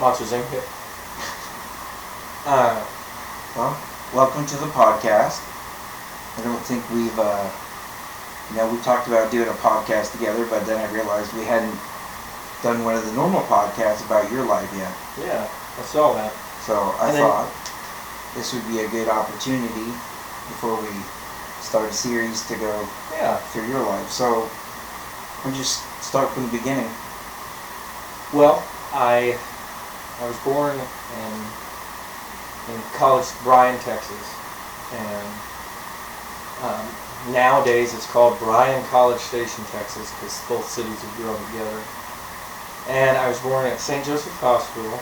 Monsters Inc. Well, welcome to the podcast. I don't think we've, we talked about doing a podcast together, but then I realized we hadn't done one of the normal podcasts about your life yet. Yeah, I saw that. So I thought this would be a good opportunity before we start a series to go through your life. So we'll just start from the beginning. Well, I was born in Bryan, Texas, and nowadays it's called Bryan College Station, Texas, because both cities have grown together. And I was born at St. Joseph Hospital,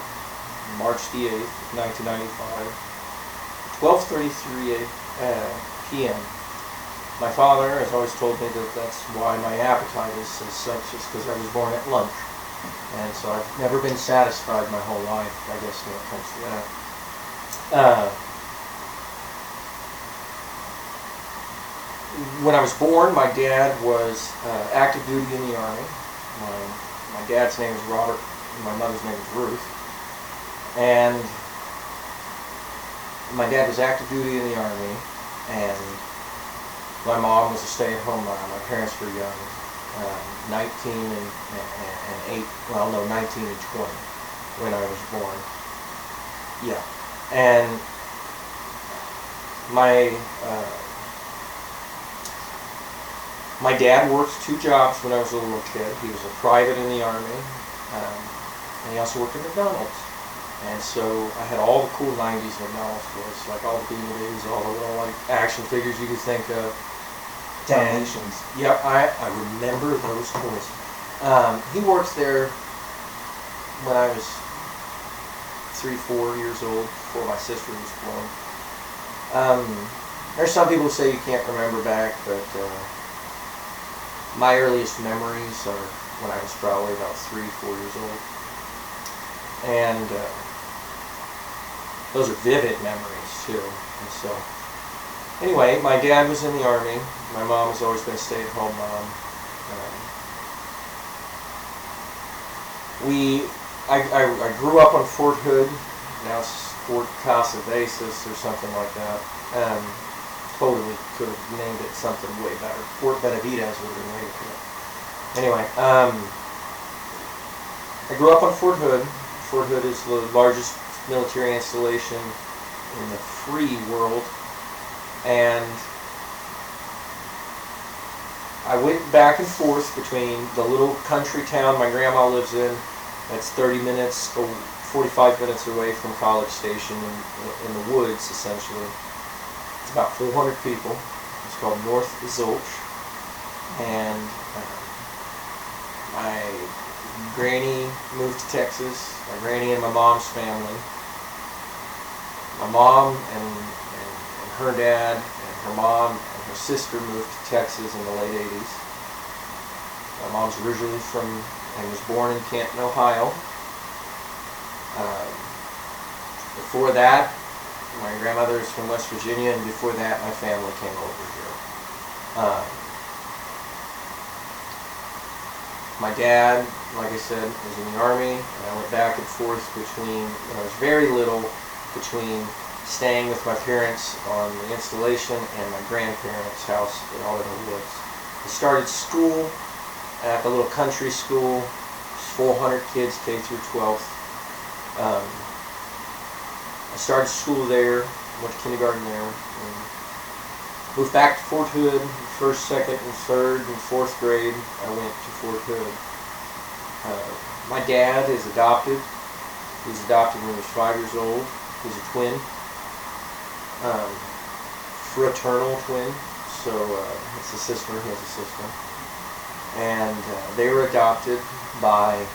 March the 8th, 1995, 12:33 p.m. My father has always told me that that's why my appetite is such, is because I was born at lunch. And so I've never been satisfied my whole life, I guess, when it comes to that. When I was born, my dad was active duty in the Army. My dad's name is Robert, and my mother's name is Ruth. And my dad was active duty in the Army, and my mom was a stay-at-home mom. My parents were young, 19 and 8, 19 and 20 when I was born. Yeah. And my dad worked 2 jobs when I was a little kid. He was a private in the Army, and he also worked at McDonald's. And so I had all the cool 90s McDonald's toys, like all the BBDs, all the little action figures you could think of. Dalmatians. Yep, I remember those toys. He worked there when I was 3-4 years old, before my sister was born. There's some people who say you can't remember back, but my earliest memories are when I was probably about 3-4 years old. And those are vivid memories, too. And so, anyway, my dad was in the Army. My mom has always been a stay-at-home mom. I grew up on Fort Hood. Now it's Fort Casaveses or something like that. Totally could have named it something way better. Fort Benavides would have been way cool. Anyway, I grew up on Fort Hood. Fort Hood is the largest military installation in the free world. And I went back and forth between the little country town my grandma lives in. That's 45 minutes away from College Station in the woods, essentially. It's about 400 people. It's called North Zolch. And my granny moved to Texas. My granny and my mom's family. My mom and her dad and her mom and her sister moved to Texas in the late 80s. My mom's originally from and was born in Canton, Ohio. Before that, my grandmother is from West Virginia, and before that, my family came over here. My dad, like I said, was in the Army, and I went back and forth between, when I was very little, between staying with my parents on the installation and my grandparents' house out in the woods. I started school at the little country school. 400 kids, K through 12th. I started school there, went to kindergarten there, and moved back to Fort Hood. 1st, 2nd, and 3rd, and 4th grade, I went to Fort Hood. My dad is adopted. He was adopted when he was 5 years old. He's a twin. Fraternal twin. So it's a sister. He has a sister. And they were adopted by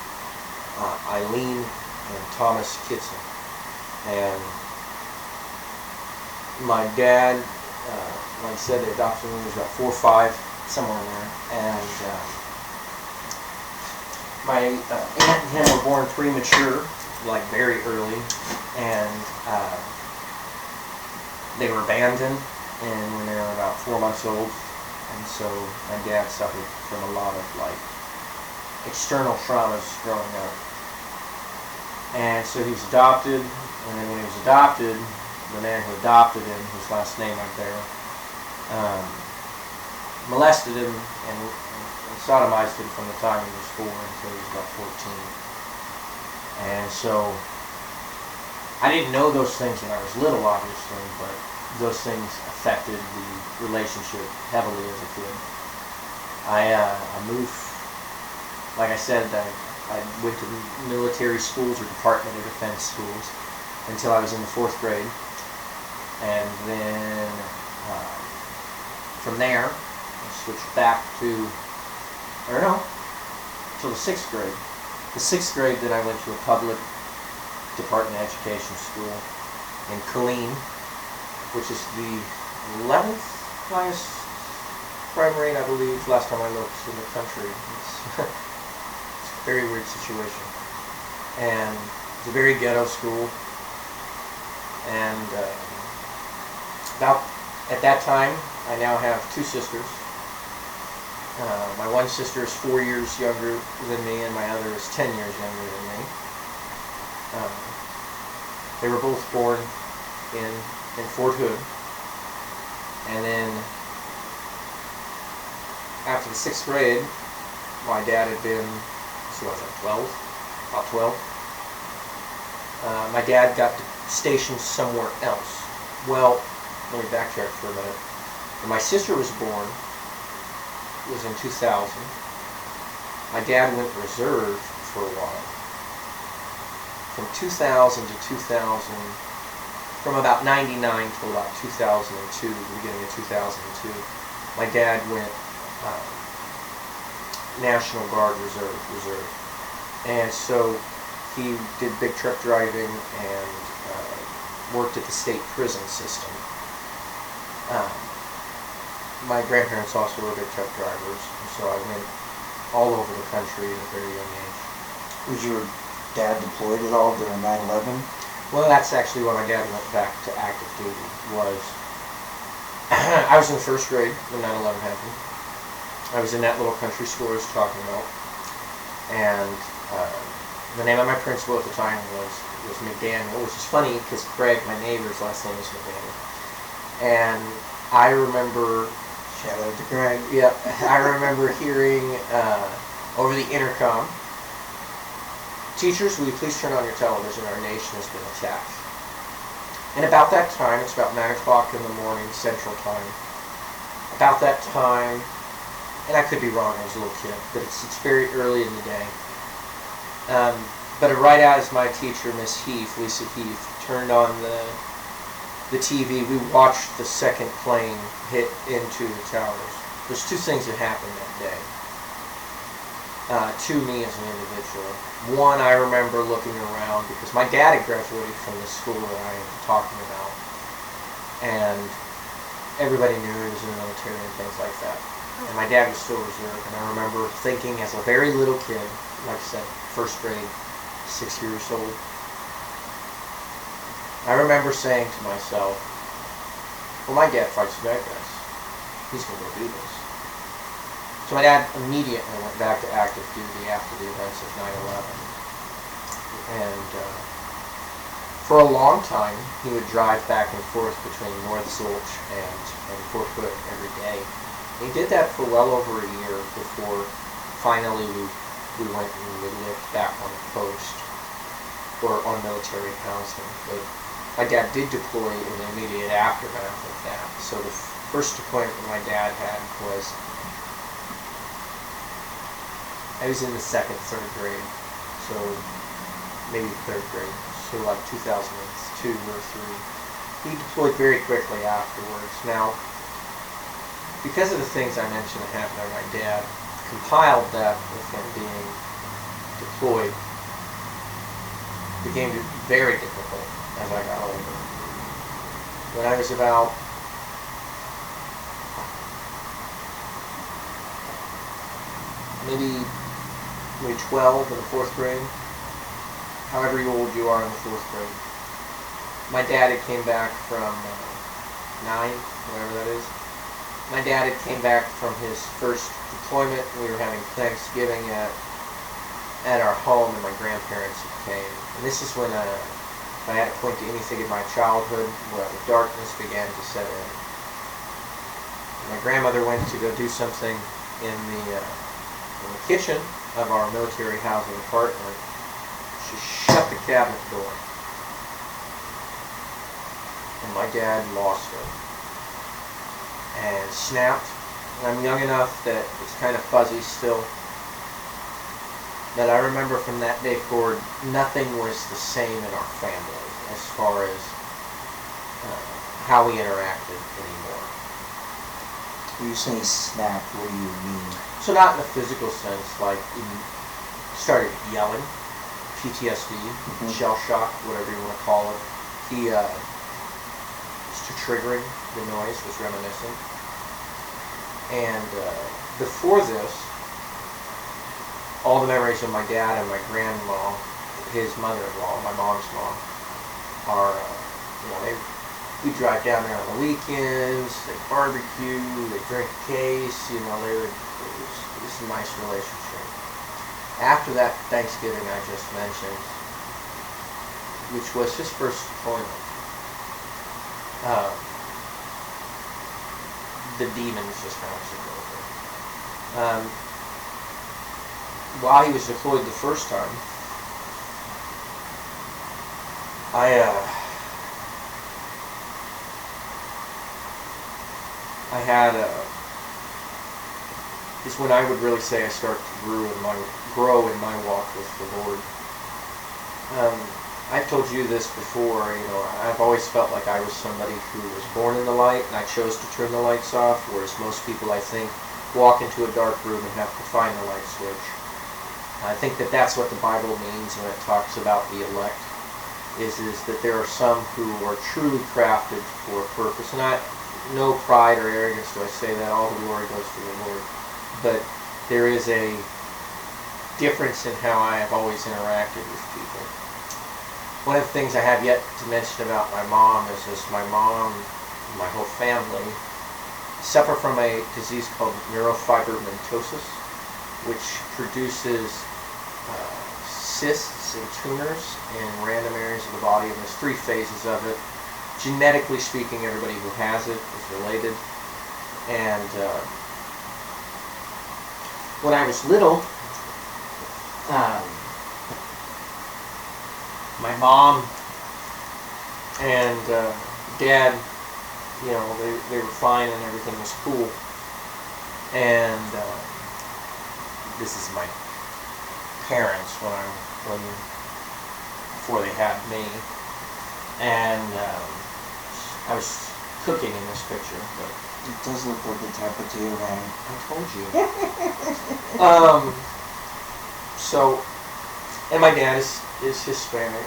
Eileen and Thomas Kitson. And my dad, like I said, they adopted him when he was about 4 or 5, somewhere in there. And my aunt and him were born premature, like very early, and they were abandoned when they were about 4 months old. And so my dad suffered from a lot of external traumas growing up. And so he was adopted, and then when he was adopted, the man who adopted him, whose last name right there, molested him and sodomized him from the time he was 4 until he was about 14. And so I didn't know those things when I was little, obviously, but those things affected the relationship heavily as a kid. I moved, like I said, I went to military schools or Department of Defense schools until I was in the 4th grade. And then from there, I switched back to, till the 6th grade. The 6th grade, then I went to a public Department of Education school in Killeen, which is the 11th highest crime rate, I believe, last time I looked, in the country. It's a very weird situation. And it's a very ghetto school. And about at that time, I now have 2 sisters. My one sister is 4 years younger than me, and my other is 10 years younger than me. They were both born in Fort Hood. And then after the 6th grade, my dad had been, so was I, 12? About 12. My dad got stationed somewhere else. Well, let me backtrack for a minute. When my sister was born, it was in 2000. My dad went reserve for a while. From 2000 to 2000, from about 99 to about 2002, the beginning of 2002, my dad went National Guard Reserve. And so he did big truck driving and worked at the state prison system. My grandparents also were big truck drivers, and so I went all over the country at a very young age. Was your dad deployed at all during 9/11? Well, that's actually when my dad went back to active duty. I was in the 1st grade when 9/11 happened. I was in that little country school I was talking about, and the name of my principal at the time was McDaniel, which is funny because Craig, my neighbor's last name is McDaniel. And I remember, shout out to Craig. Yeah, I remember hearing over the intercom, "Teachers, will you please turn on your television? Our nation has been attacked." And about that time, it's about 9 o'clock in the morning, Central Time. About that time, and I could be wrong, I was a little kid, but it's very early in the day. But right as my teacher, Miss Heath, Lisa Heath, turned on the TV, we watched the second plane hit into the towers. There's 2 things that happened that day. To me as an individual. One, I remember looking around because my dad had graduated from the school that I am talking about, and everybody knew he was in the military and things like that. And my dad was still reserve, and I remember thinking as a very little kid, like I said, 1st grade, 6 years old, I remember saying to myself, well, my dad fights the bad guys. He's going to go do this. So my dad immediately went back to active duty after the events of 9/11. And for a long time, he would drive back and forth between North Zolch and Fort Hood every day. He did that for well over a year before finally we went and we lived back on the coast or on military housing. But my dad did deploy in the immediate aftermath of that. So the first deployment my dad had was, I was in the 2nd, 3rd grade, so maybe 3rd grade, so like 2002 or 3. He deployed very quickly afterwards. Now, because of the things I mentioned that happened to my dad, compiled that with him being deployed became very difficult as I got older. When I was about maybe 12 in the 4th grade, however old you are in the 4th grade, my dad had came back from 9, whatever that is. My dad had came back from his first deployment. We were having Thanksgiving at at our home, and my grandparents came. And this is when if I had to point to anything in my childhood, where the darkness began to set in. My grandmother went to go do something in the kitchen of our military housing apartment. She shut the cabinet door. And my dad lost it. And snapped. And I'm young enough that it's kind of fuzzy still. But I remember from that day forward, nothing was the same in our family as far as how we interacted anymore. When you say snap, what do you mean? So not in a physical sense, like he started yelling, PTSD, shell shock, whatever you want to call it. He was too triggering, the noise was reminiscent. And before this, all the memories of my dad and my grandma, his mother-in-law, my mom's mom, are, we drive down there on the weekends, they barbecue, they drink a case, it was a nice relationship. After that Thanksgiving I just mentioned, which was his first deployment, the demons just kind of took over. While he was deployed the first time, I had is when I would really say I started to grow in my walk with the Lord. I've told you this before. I've always felt like I was somebody who was born in the light, and I chose to turn the lights off, whereas most people, I think, walk into a dark room and have to find the light switch. I think that that's what the Bible means when it talks about the elect, is that there are some who are truly crafted for a purpose. And no pride or arrogance do I say that, all the glory goes to the Lord. But there is a difference in how I have always interacted with people. One of the things I have yet to mention about my mom is my mom, my whole family, suffer from a disease called neurofibromatosis, which produces cysts and tumors in random areas of the body, and there's 3 phases of it. Genetically speaking, everybody who has it is related. And when I was little, my mom and dad, they were fine and everything was cool. And this is my parents before they had me. And I was cooking in this picture, but it does look like the Tapatio man. I told you. And my dad is Hispanic.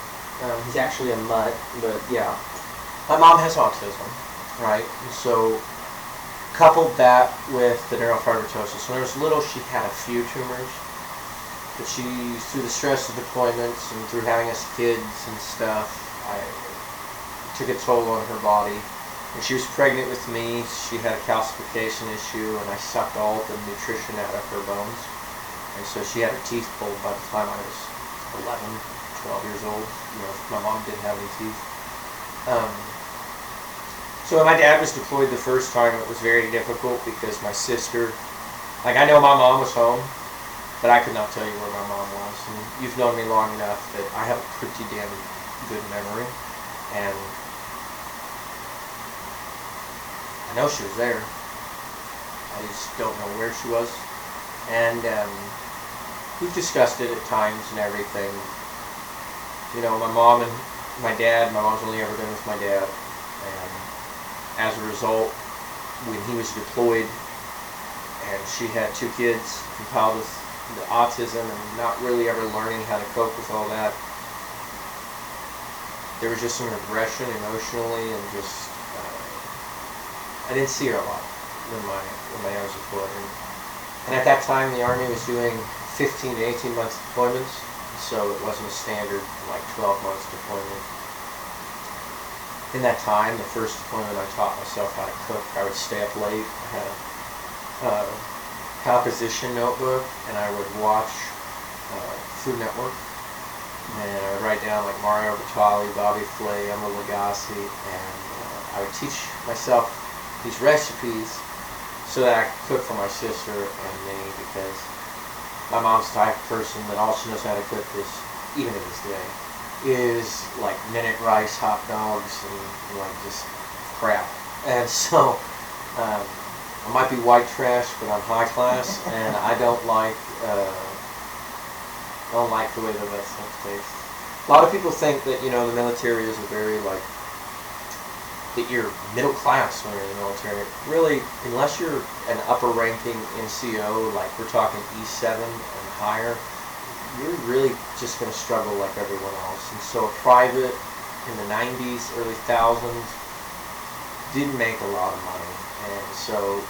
He's actually a mutt, but yeah. My mom has autism, right? And so, coupled that with the neurofibromatosis. When I was little, she had a few tumors, but through the stress of deployments and through having us kids and stuff, took a toll on her body. When she was pregnant with me, she had a calcification issue, and I sucked all the nutrition out of her bones. And so she had her teeth pulled by the time I was 11, 12 years old. My mom didn't have any teeth. So when my dad was deployed the first time, it was very difficult because my sister, I know my mom was home, but I could not tell you where my mom was. And you've known me long enough that I have a pretty damn good memory. And I know she was there. I just don't know where she was. And we've discussed it at times and everything. My mom and my dad, my mom's only ever been with my dad. And as a result, when he was deployed and she had 2 kids compiled with the autism and not really ever learning how to cope with all that, there was just some regression emotionally, and just I didn't see her a lot when I was deployed. And at that time, the Army was doing 15 to 18 months deployments, so it wasn't a standard 12 months deployment. In that time, the first deployment, I taught myself how to cook. I would stay up late. I had a composition notebook, and I would watch Food Network. And I would write down like Mario Batali, Bobby Flay, Emma Lagasse, and I would teach myself these recipes so that I could cook for my sister and me, because my mom's the type of person that all she knows how to cook is, even to this day, is like minute rice, hot dogs, and like just crap. And so I might be white trash, but I'm high class, and I don't like the way that stuff tastes. A lot of people think that, you know, the military is a very, like, that you're middle class when you're in the military. Really, unless you're an upper-ranking NCO, like we're talking E7 and higher, you're really just going to struggle like everyone else. And so a private in the 90s, early 2000s, didn't make a lot of money. And so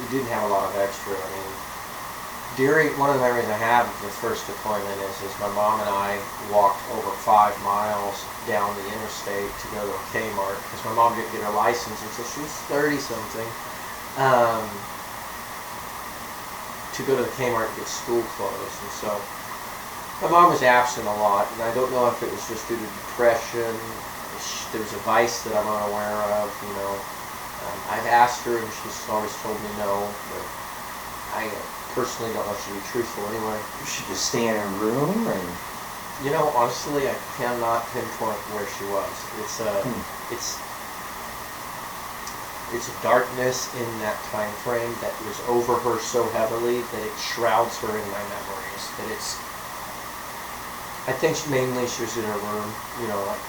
we didn't have a lot of extra. I mean, one of the memories I have of the first deployment is my mom and I walked over 5 miles down the interstate to go to a Kmart, because my mom didn't get her license until she was 30-something, to go to the Kmart to get school clothes. And so my mom was absent a lot, and I don't know if it was just due to depression. There was a vice that I'm unaware of, you know. I've asked her, and she's always told me no, but I personally don't know if she'd be truthful anyway. You should just stay in her room, and you know, honestly, I cannot pinpoint where she was. It's a darkness in that time frame that was over her so heavily that it shrouds her in my memories. I think mainly she was in her room, you know, like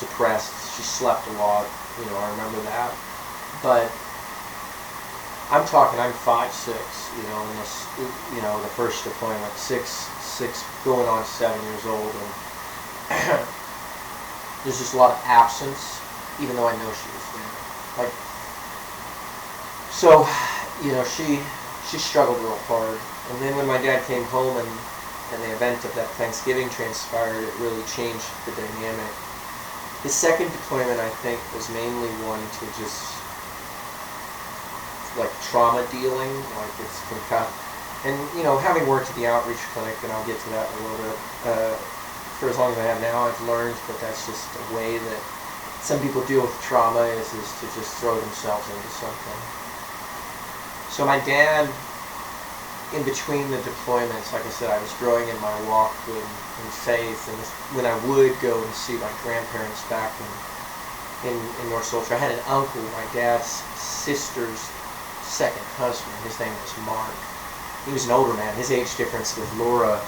depressed. She slept a lot, you know, I remember that. But I'm 5'6", you know, in this, you know, the first deployment, 6 going on 7 years old, and there's just a lot of absence, even though I know she was there. Like, so, you know, she struggled real hard, and then when my dad came home and the event of that Thanksgiving transpired, it really changed the dynamic. His second deployment, I think, was mainly one to just like trauma dealing, like it's and you know, having worked at the outreach clinic, and I'll get to that in a little bit, for as long as I have now, I've learned that that's just a way that some people deal with trauma, is to just throw themselves into something. So my dad, in between the deployments, like I said, I was growing in my walk in faith, and when I would go and see my grandparents back in North Soldier, I had an uncle, my dad's sister's second husband. His name was Mark. He was an older man. His age difference with Laura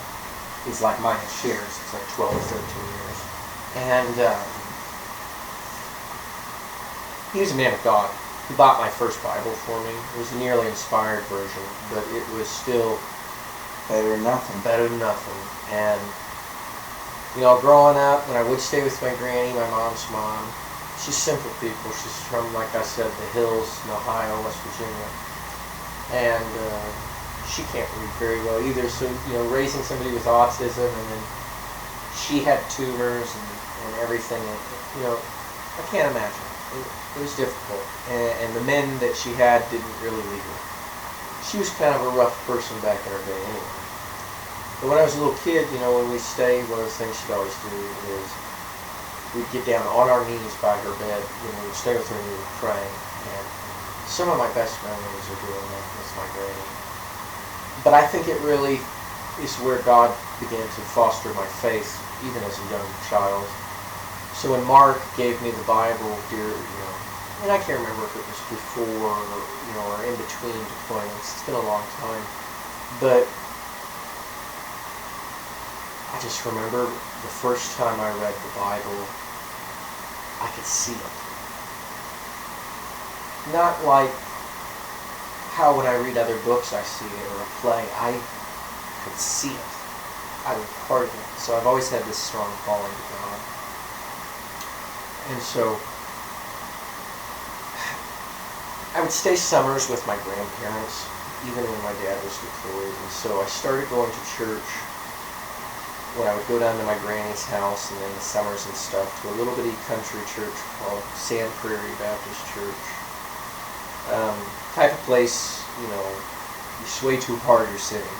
is like mine and Cher's. It's like 12 or 13 years. And he was a man of God. He bought my first Bible for me. It was a nearly inspired version, but it was still better than nothing. Better than nothing. And, you know, growing up, when I would stay with my granny, my mom's mom, she's simple people. She's from, like I said, the hills in Ohio, West Virginia. And she can't read very well either. So, you know, raising somebody with autism, and then she had tumors and everything. And, you know, I can't imagine. It was difficult. And the men that she had didn't really leave her. She was kind of a rough person back in her day anyway. But when I was a little kid, you know, when we stayed, one of the things she'd always do is we'd get down on our knees by her bed, you know, we'd stay with her and we would pray. And some of my best memories are doing that with my granny. But I think it really is where God began to foster my faith, even as a young child. So when Mark gave me the Bible, you know, and I can't remember if it was before or, you know, or in between deployments. It's been a long time. But I just remember the first time I read the Bible, I could see it. Not like how when I read other books I see it, or a play. I could see it. I was part of it. So I've always had this strong calling to God. And so I would stay summers with my grandparents, even when my dad was deployed. And so I started going to church when I would go down to my granny's house, and then the summers and stuff, to a little bitty country church called Sand Prairie Baptist Church. Type of place, you know, you sway too hard, you're sitting.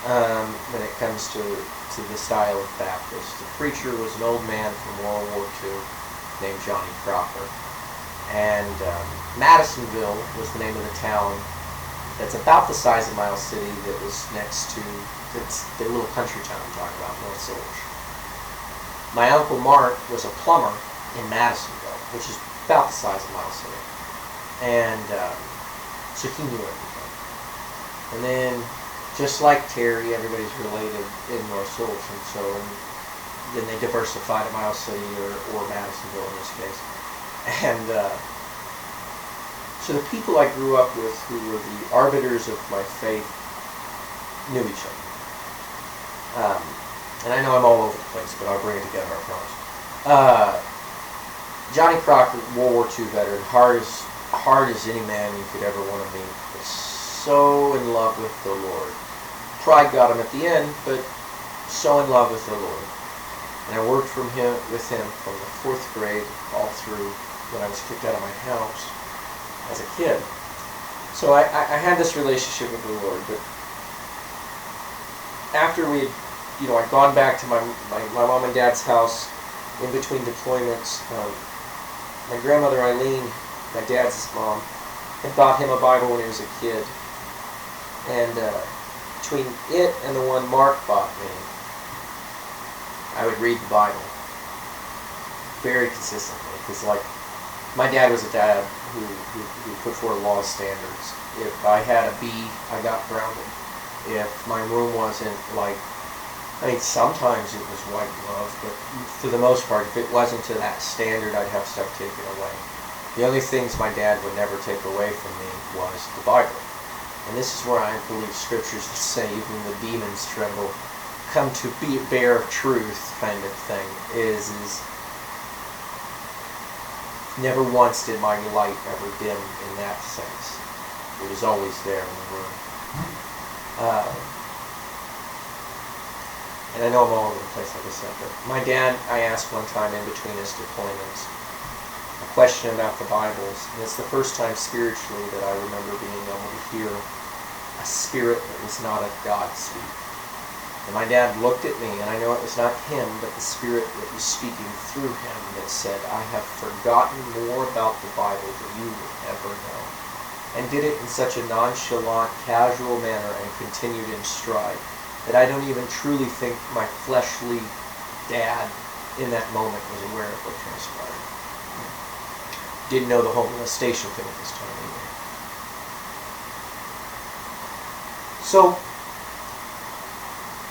when it comes to the style of Baptist. The preacher was an old man from World War II named Johnny Crocker. And Madisonville was the name of the town that's about the size of Miles City that was next to the little country town I'm talking about, North Silver. My Uncle Mark was a plumber in Madisonville, which is about the size of Miles City. And so he knew everything. And then, just like Terry, everybody's related in North Silver, and so then they diversified at Miles City or Madisonville in this case. And so the people I grew up with who were the arbiters of my faith knew each other. And I know I'm all over the place, but I'll bring it together, I promise. Johnny Crocker, World War II veteran, hard as any man you could ever want to meet, was so in love with the Lord. Pride got him at the end, but so in love with the Lord. And I worked with him from the 4th grade all through when I was kicked out of my house as a kid. So I had this relationship with the Lord, but after I'd gone back to my mom and dad's house in between deployments, my grandmother Eileen, my dad's mom, had bought him a Bible when he was a kid. And between it and the one Mark bought me, I would read the Bible very consistently. Because, my dad was a dad who put forward law standards. If I had a B, I got grounded. If my room wasn't sometimes it was white glove, but for the most part, if it wasn't to that standard, I'd have stuff taken away. The only things my dad would never take away from me was the Bible. And this is where I believe scriptures that say even the demons tremble, come to bear truth kind of thing, is never once did my light ever dim in that sense. It was always there in the room. And I know I'm all over the place, like I said, but my dad, I asked one time in between his deployments a question about the Bibles, and it's the first time spiritually that I remember being able to hear a spirit that was not of God speak. And my dad looked at me, and I know it was not him, but the spirit that was speaking through him that said, I have forgotten more about the Bible than you will ever know. And did it in such a nonchalant, casual manner and continued in stride that I don't even truly think my fleshly dad in that moment was aware of what transpired. Didn't know the whole molestation thing at this time either. So,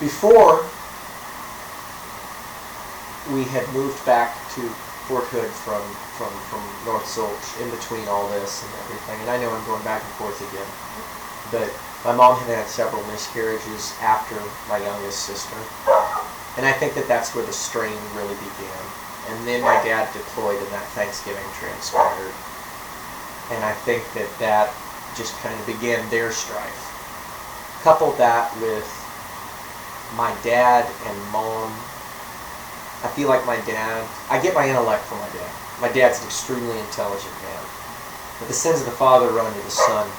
before we had moved back to Fort Hood from North Silch, in between all this and everything, and I know I'm going back and forth again, but my mom had several miscarriages after my youngest sister, and I think that that's where the strain really began. And then my dad deployed and that Thanksgiving transpired, and I think that just kind of began their strife. Couple that with my dad and mom. I feel like my dad, I get my intellect from my dad. My dad's an extremely intelligent man. But the sins of the father run to the son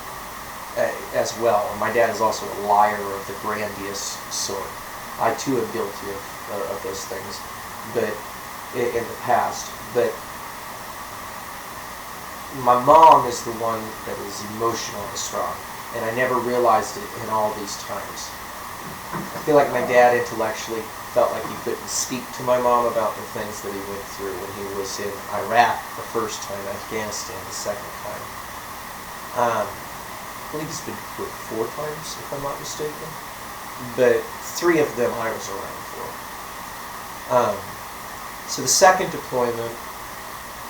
as well. And my dad is also a liar of the grandiose sort. I too am guilty of those things, but in the past. But my mom is the one that is emotionally strong. And I never realized it in all these times. I feel like my dad intellectually felt like he couldn't speak to my mom about the things that he went through when he was in Iraq the first time, Afghanistan the second time. I believe he's been quit 4 times, if I'm not mistaken. But 3 of them I was around for. So the second deployment,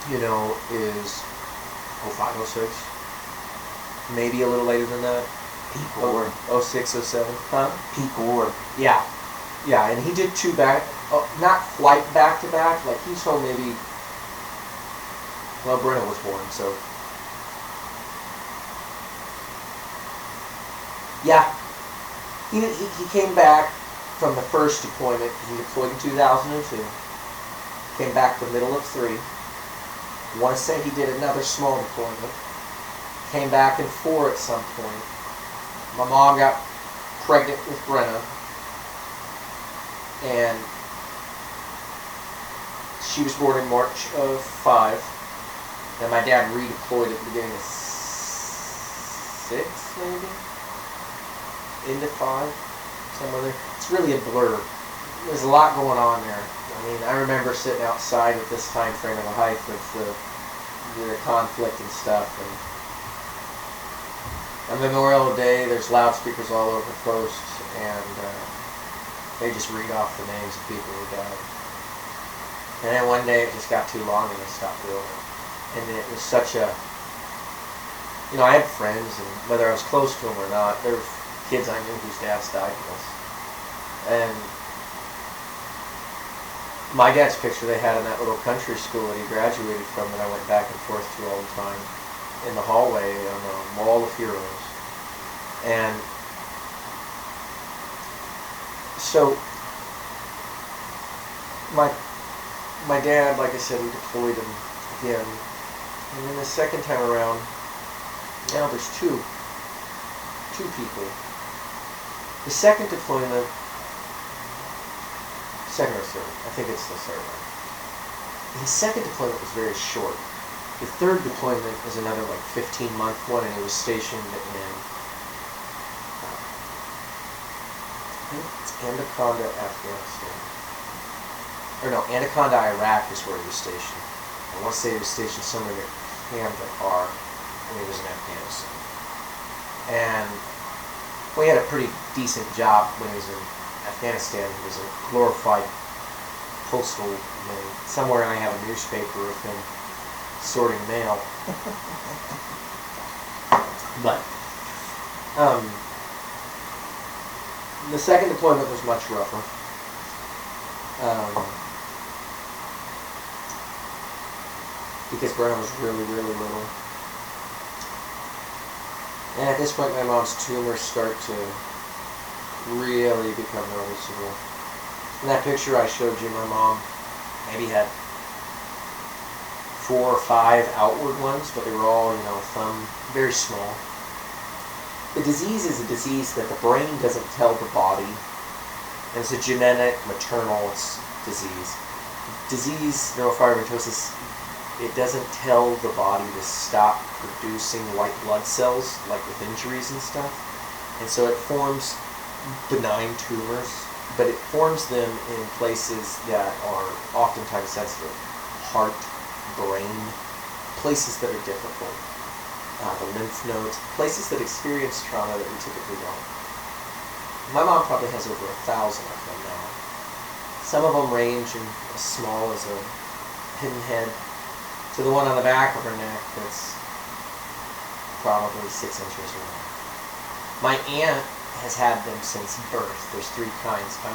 is 05, 06. Maybe a little later than that. Peak war. 06, 07. Huh? Peak war. Yeah. Yeah, and he did 2 back, not quite back-to-back. Like, he told maybe, well, Brenna was born, so. Yeah. He came back from the first deployment. He deployed in 2002. Came back the middle of 3. I want to say he did another small deployment. Came back in 4 at some point. My mom got pregnant with Brenna. And she was born in March of 5. And my dad redeployed at the beginning of 6, maybe? Into 5, somewhere there. It's really a blur. There's a lot going on there. I mean, I remember sitting outside at this time frame of the height of the conflict and stuff. And on Memorial Day, there's loudspeakers all over the coast, and they just read off the names of people who died. And then one day it just got too long and they stopped doing it. And it was such a, I had friends, and whether I was close to them or not, there were kids I knew whose dads died in this. And my dad's picture they had in that little country school that he graduated from, that I went back and forth to all the time, in the hallway on the Wall of Heroes. And so my dad, like I said, we deployed him again. And then the second time around, now there's two people. The second deployment, second or third, I think it's the third one. His second deployment was very short. The third deployment was another 15-month one, and he was stationed in, I think it's Anaconda, Afghanistan. Or no, Anaconda, Iraq is where he was stationed. I want to say he was stationed somewhere near Kandahar when he was in Afghanistan. And we had a pretty decent job when he was in Afghanistan. He was a glorified postal man. Somewhere I have a newspaper of him sorting mail. But the second deployment was much rougher. Because Brenna was really, really little. And at this point, my mom's tumors start to really become noticeable. In that picture I showed you, my mom maybe had 4 or 5 outward ones, but they were all, thumb, very small. The disease is a disease that the brain doesn't tell the body. And it's a genetic, maternal disease. Disease, neurofibromatosis, it doesn't tell the body to stop producing white blood cells, like with injuries and stuff. And so it forms benign tumors, but it forms them in places that are oftentimes sensitive. Heart, brain, places that are difficult. The lymph nodes, places that experience trauma that we typically don't. My mom probably has over 1,000 of them now. Some of them range in as small as a pinhead to the one on the back of her neck that's probably 6 inches long. My aunt has had them since birth. There's 3 kinds. My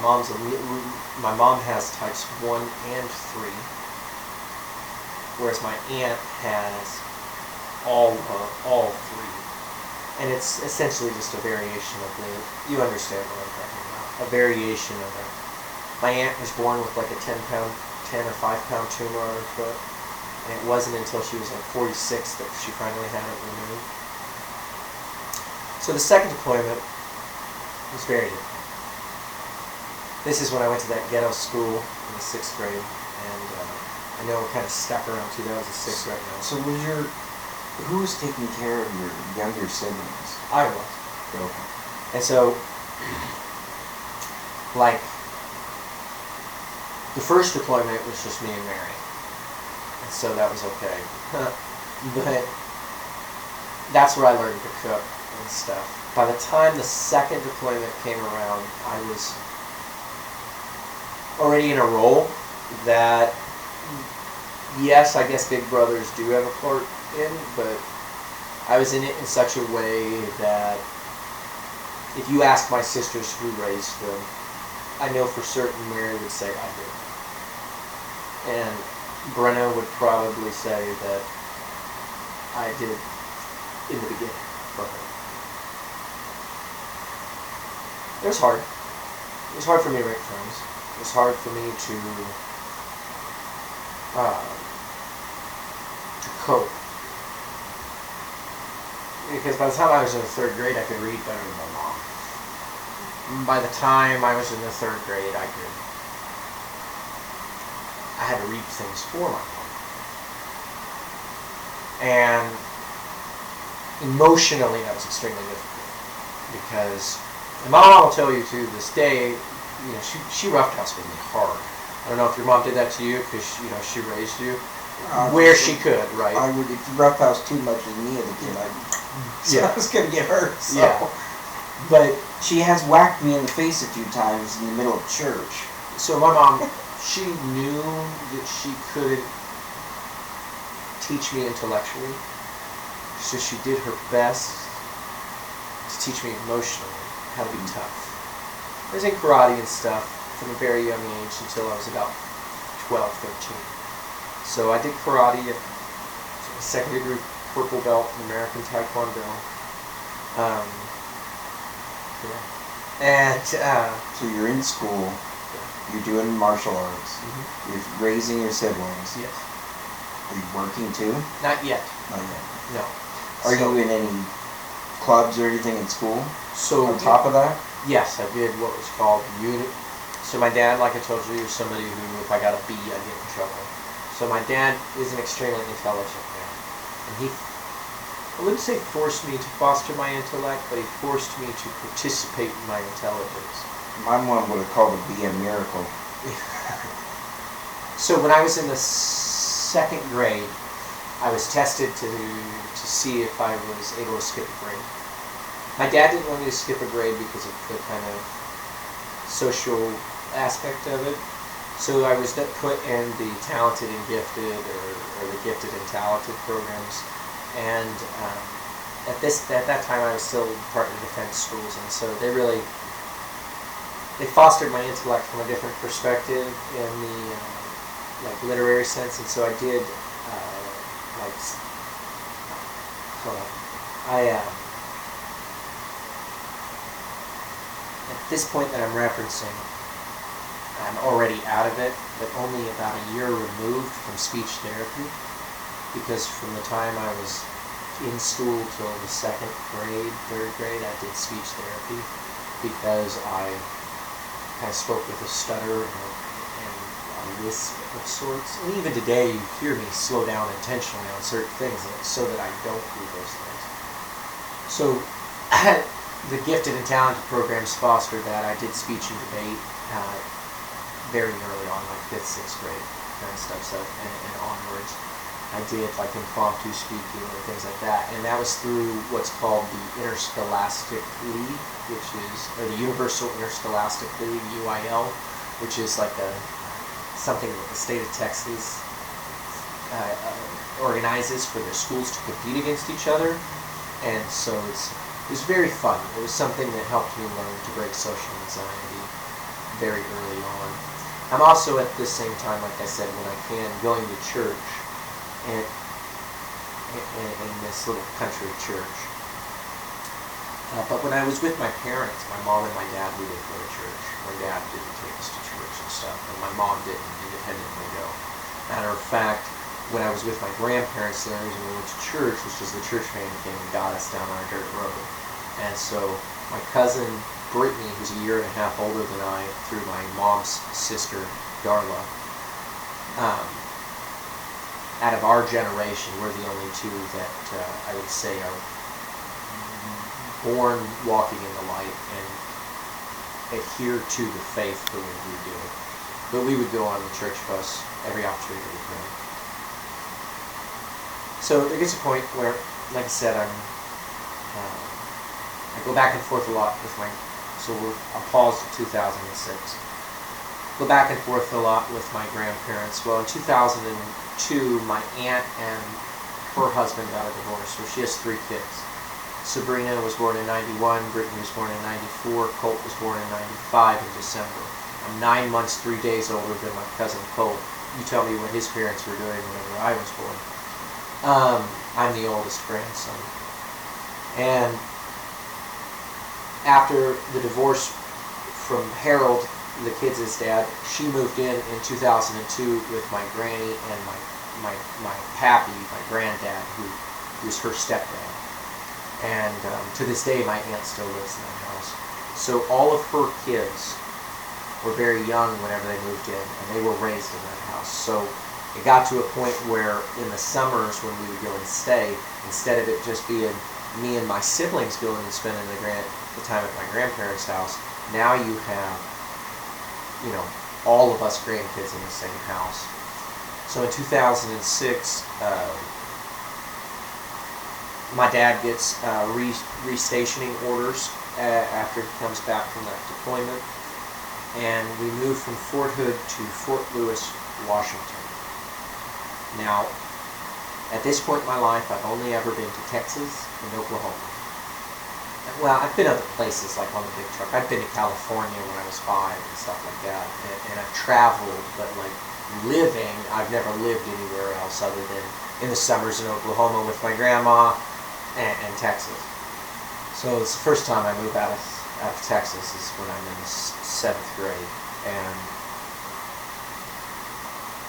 mom has types 1 and 3, whereas my aunt has all 3. And it's essentially just a variation of you understand what I'm talking about. A variation of it. My aunt was born with a 10 or 5 pound tumor on her foot. And it wasn't until she was 46 that she finally had it removed. So the second deployment was very different. This is when I went to that ghetto school in the 6th grade, and I know we're kind of stuck around 2006 right now. So who was taking care of your younger siblings? I was. Okay. And so, the first deployment was just me and Mary. And so that was okay. But that's where I learned to cook and stuff. By the time the second deployment came around, I was already in a role that, yes, I guess big brothers do have a part in, but I was in it in such a way that if you ask my sisters who raised them, I know for certain Mary would say I did. And Brenna would probably say that I did in the beginning for her. It was hard. It was hard for me to make friends. It was hard for me to cope. Because by the time I was in the 3rd grade, I could read better than my mom. By the time I was in the 3rd grade, I could I had to read things for my mom. And emotionally, that was extremely difficult because my mom will tell you to this day, she roughhoused me hard. I don't know if your mom did that to you because she raised you where she could, right? I would, if you roughhouse too much with me as a kid, I was gonna get hurt. So. Yeah, but she has whacked me in the face a few times in the middle of church. So my mom, she knew that she couldn't teach me intellectually, so she did her best to teach me emotionally how to be tough. I was in karate and stuff from a very young age until I was about 12, 13. So I did karate at second degree purple belt in American Taekwondo. And so you're in school, you're doing martial arts, you're raising your siblings. Yes. Are you working too? Not yet. Not yet. No. Are you in any clubs or anything in school? So on top of that? Yes, I did what was called unit. So my dad, like I told you, was somebody who, if I got a B, I'd get in trouble. So my dad is an extremely intelligent man. And he, I wouldn't say forced me to foster my intellect, but he forced me to participate in my intelligence. My mom would have called a B a miracle. So when I was in the second grade, I was tested to see if I was able to skip a grade. My dad didn't want me to skip a grade because of the kind of social aspect of it. So I was put in the talented and gifted, or the gifted and talented programs. And at that time, I was still part of the defense schools, and so they fostered my intellect from a different perspective in the like literary sense. And so I did at this point that I'm referencing, I'm already out of it, but only about a year removed from speech therapy, because from the time I was in school till the second grade, third grade, I did speech therapy because I kind of spoke with a stutter and a lisp of sorts. And even today, you hear me slow down intentionally on certain things, and it's so that I don't do those things. So the gifted and talented programs fostered that. I did speech and debate very early on, like 5th, 6th grade kind of stuff, so and onwards. I did like impromptu speaking and things like that, and that was through what's called the Interscholastic League, or the Universal Interscholastic League, UIL, which is like something that the state of Texas organizes for their schools to compete against each other, and so it was very fun. It was something that helped me learn to break social anxiety very early on. I'm also at the same time, like I said, when I can, going to church in this little country church. But when I was with my parents, my mom and my dad, we didn't go to church. My dad didn't take us to church and stuff, and my mom didn't independently go. Matter of fact, when I was with my grandparents, the only reason we went to church was because the church van came and got us down our dirt road. And so my cousin Brittany, who's a year and a half older than I, through my mom's sister Darla, out of our generation, we're the only two that I would say are born walking in the light and adhere to the faith the way we do. But we would go on the church bus every opportunity we could. So there gets a point where, like I said, I go back and forth a lot with I'll pause to 2006. Go back and forth a lot with my grandparents. Well, in 2002, my aunt and her husband got a divorce, so she has 3 kids. Sabrina was born in 91, Brittany was born in 94, Colt was born in 95 in December. I'm 9 months, 3 days older than my cousin Colt. You tell me what his parents were doing whenever I was born. I'm the oldest grandson. And after the divorce from Harold, the kids' dad, she moved in 2002 with my granny and my pappy, my granddad, who was her stepdad. And to this day, my aunt still lives in that house. So all of her kids, were very young whenever they moved in, and they were raised in that house. So it got to a point where in the summers when we would go and stay, instead of it just being me and my siblings going and spending the time at my grandparents' house, now you have, all of us grandkids in the same house. So in 2006, my dad gets restationing orders after he comes back from that deployment, and we moved from Fort Hood to Fort Lewis, Washington. Now, at this point in my life, I've only ever been to Texas and Oklahoma. Well, I've been other places, like on the big truck. I've been to California when I was 5 and stuff like that, and I've traveled, but like living, I've never lived anywhere else other than in the summers in Oklahoma with my grandma and Texas. So it's the first time I moved out of Texas is when I'm in the 7th grade, and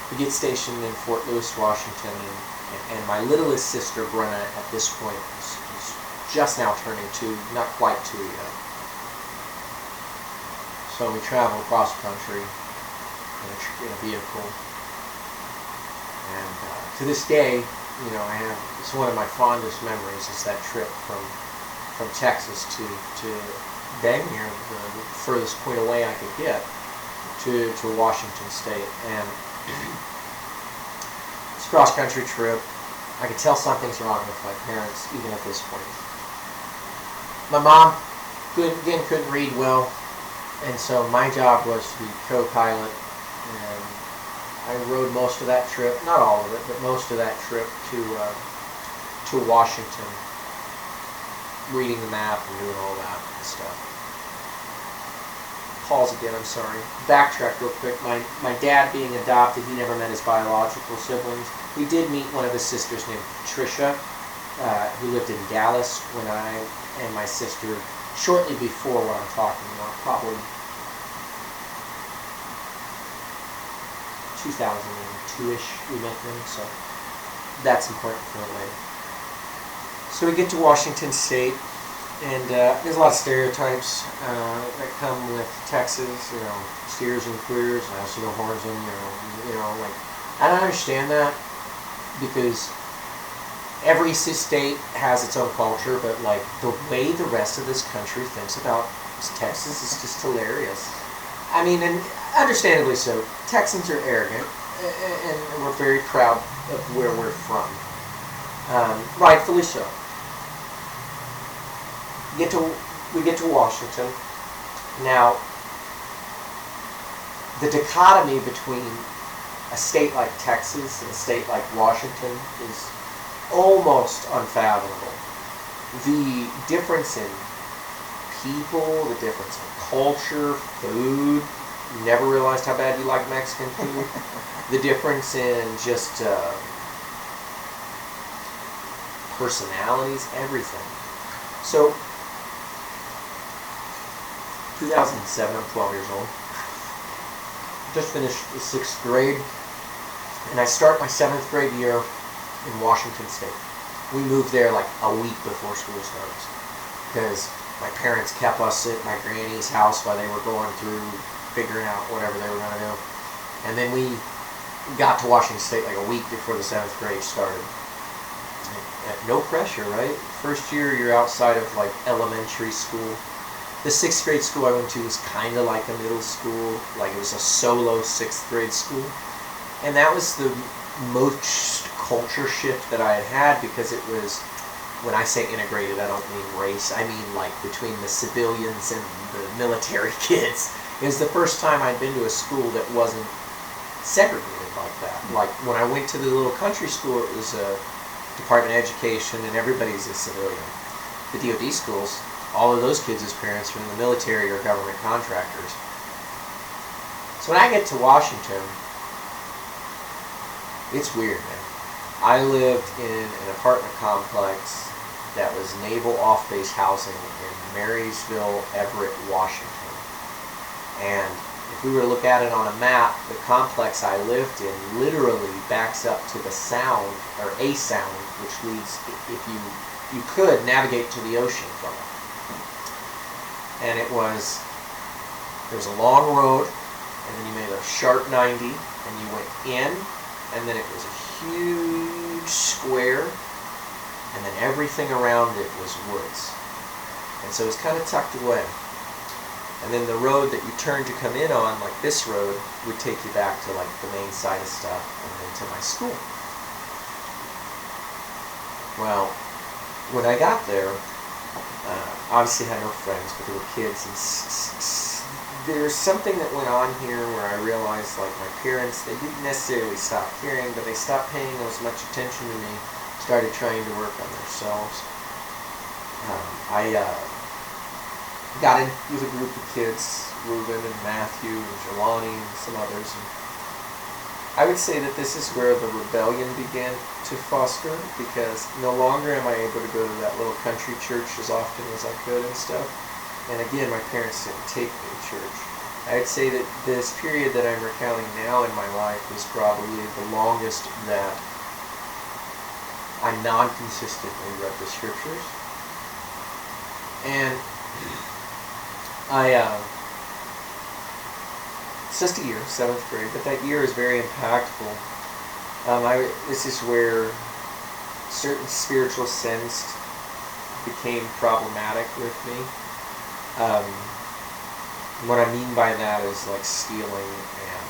we get stationed in Fort Lewis, Washington, and my littlest sister Brenna at this point is just now turning 2, not quite 2 yet. So we travel across the country in a vehicle, and to this day, it's one of my fondest memories is that trip from Texas to dang near the furthest point away I could get to Washington State. And it's a cross-country trip. I could tell something's wrong with my parents even at this point. My mom couldn't read well, and so my job was to be co-pilot, and I rode most of that trip, not all of it, but most of that trip to Washington, reading the map and doing all that stuff. Pause again, I'm sorry. Backtrack real quick. My dad being adopted, he never met his biological siblings. We did meet one of his sisters named Patricia, who lived in Dallas when I and my sister, shortly before what I'm talking about, probably 2002-ish we met them, so that's important for later. So we get to Washington State, and there's a lot of stereotypes that come with Texas, steers and clears, I also know horns and, like, I don't understand that, because every state has its own culture, but like the way the rest of this country thinks about Texas is just hilarious. I mean, and understandably so. Texans are arrogant, and we're very proud of where we're from. Rightfully so. We get to Washington. Now, the dichotomy between a state like Texas and a state like Washington is almost unfathomable. The difference in people, the difference in culture, food. You never realized how bad you like Mexican food. The difference in just personalities, everything. So, 2007, I'm 12 years old. Just finished the 6th grade, and I start my 7th grade year in Washington State. We moved there like a week before school starts, because my parents kept us at my granny's house while they were going through figuring out whatever they were going to do. And then we got to Washington State like a week before the 7th grade started. No pressure, right? First year you're outside of like elementary school. The 6th grade school I went to was kind of like a middle school, like it was a solo 6th grade school. And that was the most culture shift that I had, because it was, when I say integrated, I don't mean race, I mean like between the civilians and the military kids. It was the first time I'd been to a school that wasn't segregated like that. Like when I went to the little country school, it was a Department of Education and everybody's a civilian. The DoD schools, all of those kids' parents are in the military or government contractors. So when I get to Washington, it's weird, man. I lived in an apartment complex that was naval off-base housing in Marysville, Everett, Washington. And if we were to look at it on a map, the complex I lived in literally backs up to the sound, or a sound, which leads, if you could, navigate to the ocean from it. And there was a long road and then you made a sharp 90, and you went in, and then it was a huge square, and then everything around it was woods. And so it was kind of tucked away. And then the road that you turned to come in on, like this road, would take you back to like the main side of stuff and then to my school. Well, when I got there, obviously I had no friends, but there were kids. And there's something that went on here where I realized, like, my parents, they didn't necessarily stop caring, but they stopped paying as much attention to me, started trying to work on themselves. I got in with a group of kids, Reuben and Matthew and Jelani and some others. And I would say that this is where the rebellion began to foster, because no longer am I able to go to that little country church as often as I could and stuff. And again, my parents didn't take me to church. I'd say that this period that I'm recounting now in my life was probably the longest that I non-consistently read the scriptures. And it's just a year, 7th grade, but that year is very impactful. This is where certain spiritual sins became problematic with me. What I mean by that is like stealing and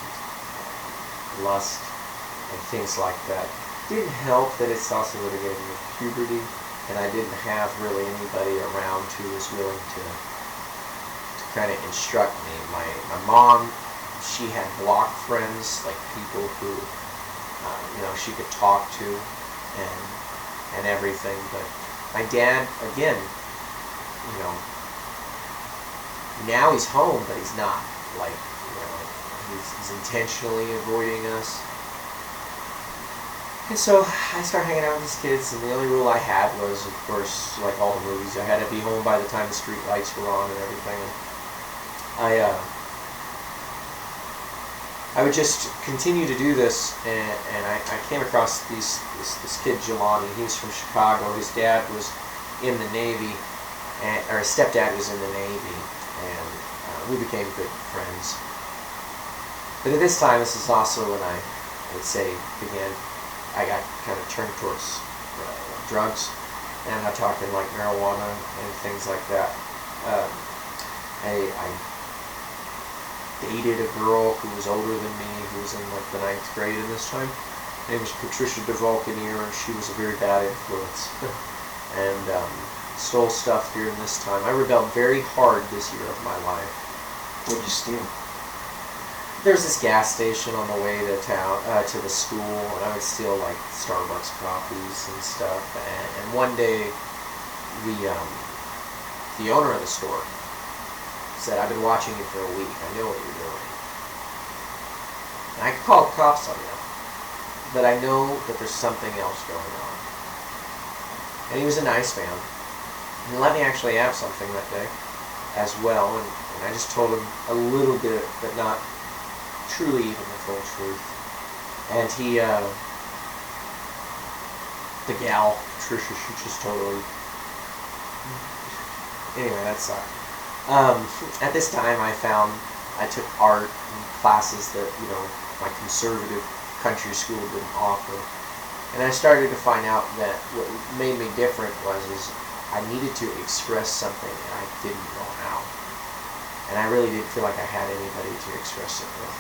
lust and things like that. Didn't help that it's also litigated with puberty, and I didn't have really anybody around who was willing to kind of instruct me. My mom, she had block friends, like people who she could talk to and everything. But my dad, again, now he's home, but he's not. Like, he's intentionally avoiding us. And so I started hanging out with these kids, and the only rule I had was, of course, like all the movies, I had to be home by the time the street lights were on and everything. And I would just continue to do this, and I came across this kid, Jelani. He was from Chicago. His dad was in the Navy, or his stepdad was in the Navy, and we became good friends. But at this time, this is also when I would say I got kind of turned towards drugs, and I'm talking like marijuana and things like that. I dated a girl who was older than me, who was in like the 9th grade in this time. Her name was Patricia DeValcanier, and she was a very bad influence. And stole stuff during this time. I rebelled very hard this year of my life. What did you steal? There's this gas station on the way to town, to the school, and I would steal like Starbucks coffees and stuff. And one day, the owner of the store said, "I've been watching you for a week. I know what you're doing. And I could call the cops on you, but I know that there's something else going on." And he was a nice man. And he let me actually have something that day as well. And I just told him a little bit, but not truly even the full truth. And he, the gal, Patricia, she just totally... Anyway, that sucked. At this time, I took art classes that, my conservative country school didn't offer. And I started to find out that what made me different is I needed to express something, and I didn't know how. And I really didn't feel like I had anybody to express it with.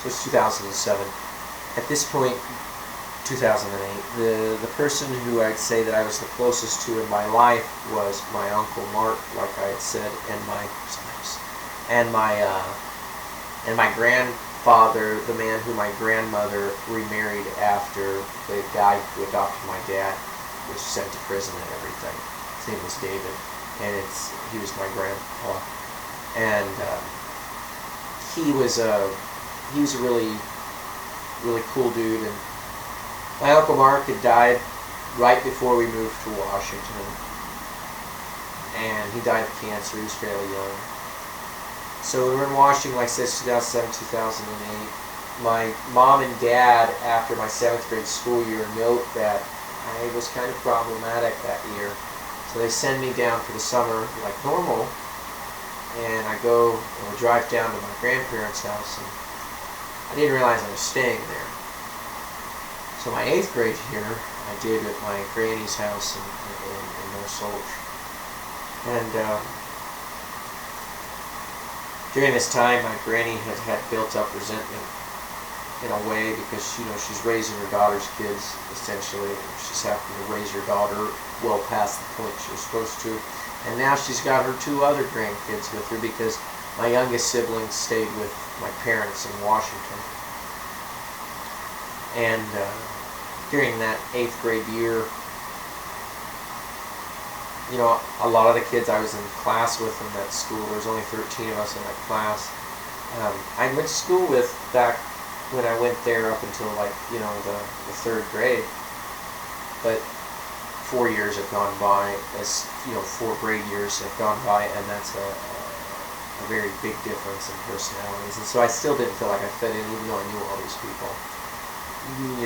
So it's 2007. At this point, 2008, the person who I'd say that I was the closest to in my life was my Uncle Mark, like I had said, and my grandfather, the man who my grandmother remarried after the guy who adopted my dad was sent to prison and everything. His name was David, and he was my grandpa, and he was a really, really cool dude. And my Uncle Mark had died right before we moved to Washington, and he died of cancer. He was fairly young. So we were in Washington, like I said, 2007, 2008. My mom and dad, after my 7th grade school year, note that I was kind of problematic that year. So they send me down for the summer like normal, and I go and we drive down to my grandparents' house, and I didn't realize I was staying there. So my 8th grade year, I did at my granny's house in North Solch. And during this time, my granny had built up resentment in a way because, she's raising her daughter's kids, essentially. She's having to raise her daughter well past the point she was supposed to. And now she's got her 2 other grandkids with her because my youngest sibling stayed with my parents in Washington. And during that 8th grade year, a lot of the kids I was in class with in that school, there was only 13 of us in that class, I went to school with back when I went there up until the 3rd grade. But 4 years have gone by, 4 grade years have gone by, and that's a very big difference in personalities. And so I still didn't feel like I fit in, even though I knew all these people.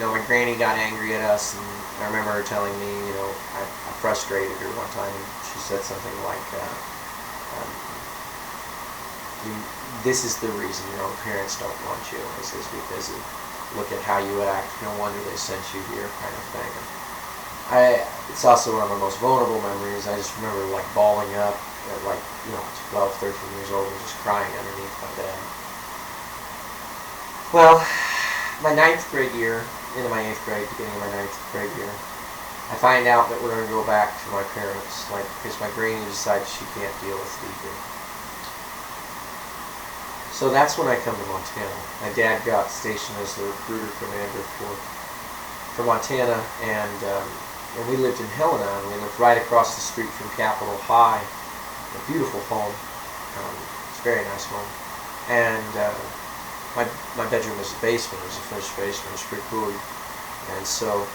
My granny got angry at us, and I remember her telling me, I frustrated her one time, and she said something like, this is the reason your own parents don't want you. I says, because look at how you act, no wonder they sent you here, kind of thing. It's also one of my most vulnerable memories. I just remember bawling up at 12, 13 years old and just crying underneath my bed. Well, my 9th grade year, into my 8th grade, beginning of my 9th grade year, I find out that we're going to go back to my parents, because my granny decided she can't deal with Stevie. So that's when I come to Montana. My dad got stationed as the recruiter commander for Montana, and we lived in Helena, and we lived right across the street from Capitol High, a beautiful home. It's a very nice home. And my bedroom was the basement. It was the first basement. It was pretty cool. And so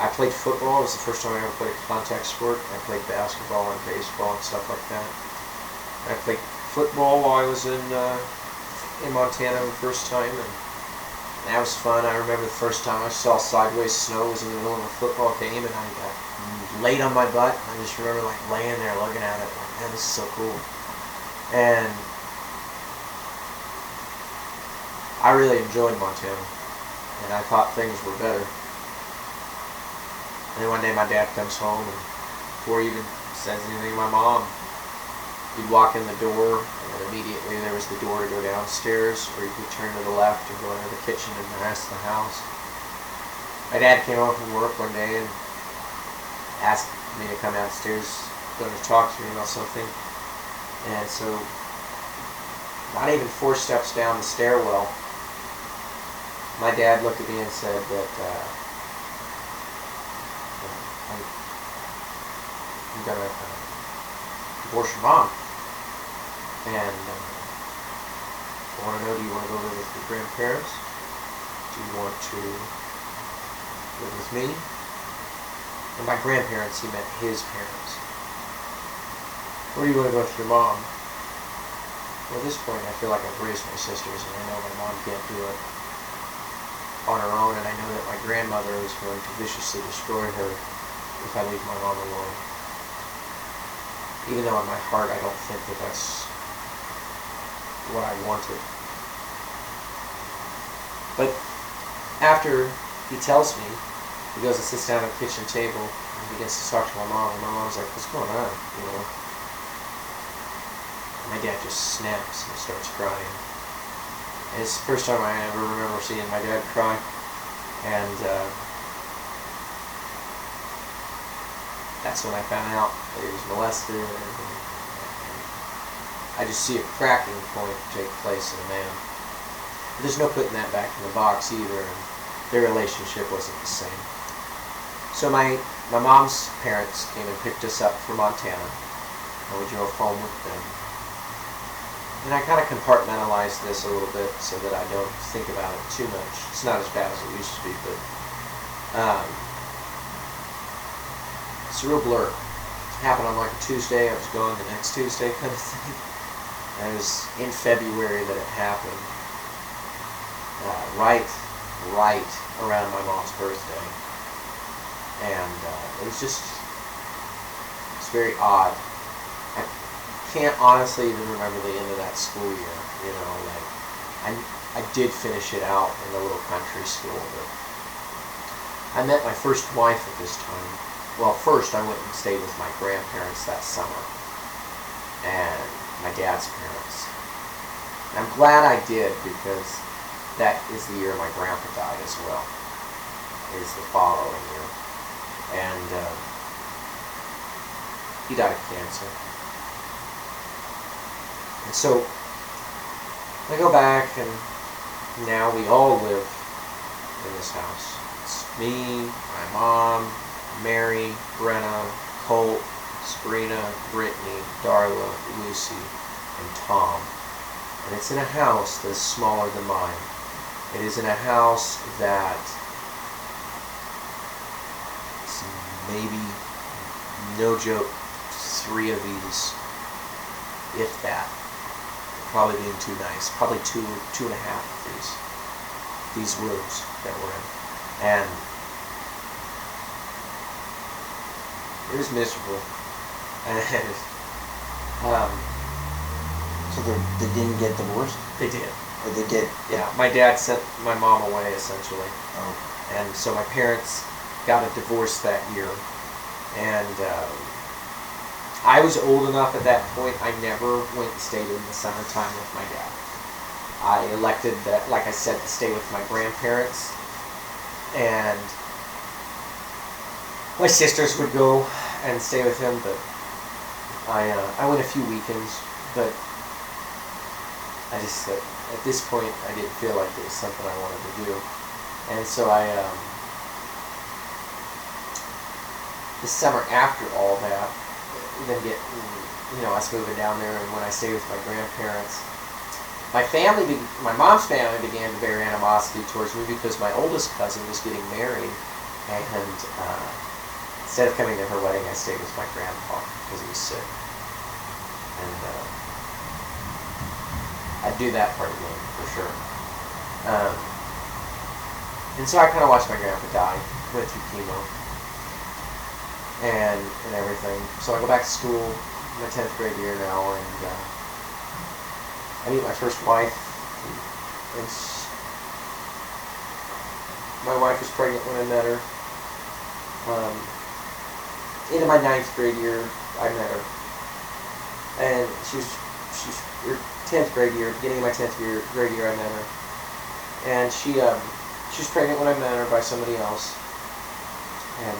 I played football. It was the first time I ever played a contact sport. I played basketball and baseball and stuff like that. I played football while I was in Montana the first time, and that was fun. I remember the first time I saw sideways snow. It was in the middle of a football game, and I got laid on my butt. I just remember laying there looking at it, man, this is so cool. And I really enjoyed Montana, and I thought things were better. And then one day my dad comes home, and before he even says anything to my mom, he'd walk in the door, and immediately there was the door to go downstairs, or you could turn to the left and go into the kitchen and the rest of the house. My dad came home from work one day and asked me to come downstairs, going to talk to me about something. And so, not even 4 steps down the stairwell, my dad looked at me and said that I'm going to divorce your mom. And I want to know, do you want to go live with your grandparents? Do you want to live with me? And by grandparents, he meant his parents. Or do you want to go with your mom? Well, at this point, I feel like I've raised my sisters, and I know my mom can't do it on her own, and I know that my grandmother is going to viciously destroy her if I leave my mom alone. Even though in my heart I don't think that that's what I wanted. But after he tells me, he goes and sits down at the kitchen table and begins to talk to my mom, and my mom's like, what's going on? And my dad just snaps and starts crying. And it's the first time I ever remember seeing my dad cry. And that's when I found out that he was molested, and I just see a cracking point take place in a man. But there's no putting that back in the box either, and their relationship wasn't the same. So my mom's parents came and picked us up from Montana, and we drove home with them. And I kind of compartmentalized this a little bit so that I don't think about it too much. It's not as bad as it used to be, but it's a real blur. It happened on a Tuesday. I was gone the next Tuesday, kind of thing. And it was in February that it happened. Right around my mom's birthday. And it was very odd. I can't honestly even remember the end of that school year. You know, like I did finish it out in the little country school, but I met my first wife at this time. Well, first I went and stayed with my grandparents that summer, and my dad's parents. And I'm glad I did, because that is the year my grandpa died as well. Is the following year. And he died of cancer. And so I go back, and now we all live in this house. It's me, my mom, Mary, Brenna, Colt, Sabrina, Brittany, Darla, Lucy, and Tom. And it's in a house that's smaller than mine. It is in a house that is maybe, no joke, 3 of these, if that. Probably being too nice. Probably two and a half of these rooms that we're in. And it was miserable. And So they didn't get divorced? they did. Or they did? Yeah, my dad sent my mom away, essentially. Oh. And so my parents got a divorce that year. And I was old enough at that point, I never went and stayed in the summertime with my dad. I elected that, like I said, to stay with my grandparents. And my sisters would go and stay with him, but I went a few weekends, but I just, at this point, I didn't feel like it was something I wanted to do. And so the summer after all that, then us moving down there, and when I stayed with my grandparents, my mom's family began to bear animosity towards me because my oldest cousin was getting married, and instead of coming to her wedding, I stayed with my grandpa because he was sick. And I'd do that part again, for sure. And so I kind of watched my grandpa die, went through chemo, and everything. So I go back to school, my 10th grade year now, and I meet my first wife. And my wife was pregnant when I met her. Into my 9th grade year, I met her, and she's her 10th grade year, beginning of my 10th grade year, I met her, and she was pregnant when I met her by somebody else, and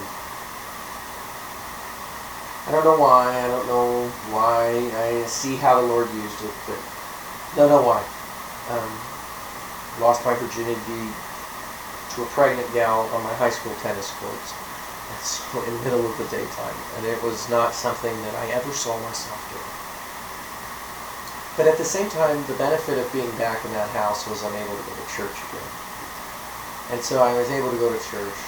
I don't know why, I see how the Lord used it, but don't know why. Lost my virginity to a pregnant gal on my high school tennis courts. So in the middle of the daytime, and it was not something that I ever saw myself doing. But at the same time, the benefit of being back in that house was I'm able to go to church again. And so I was able to go to church.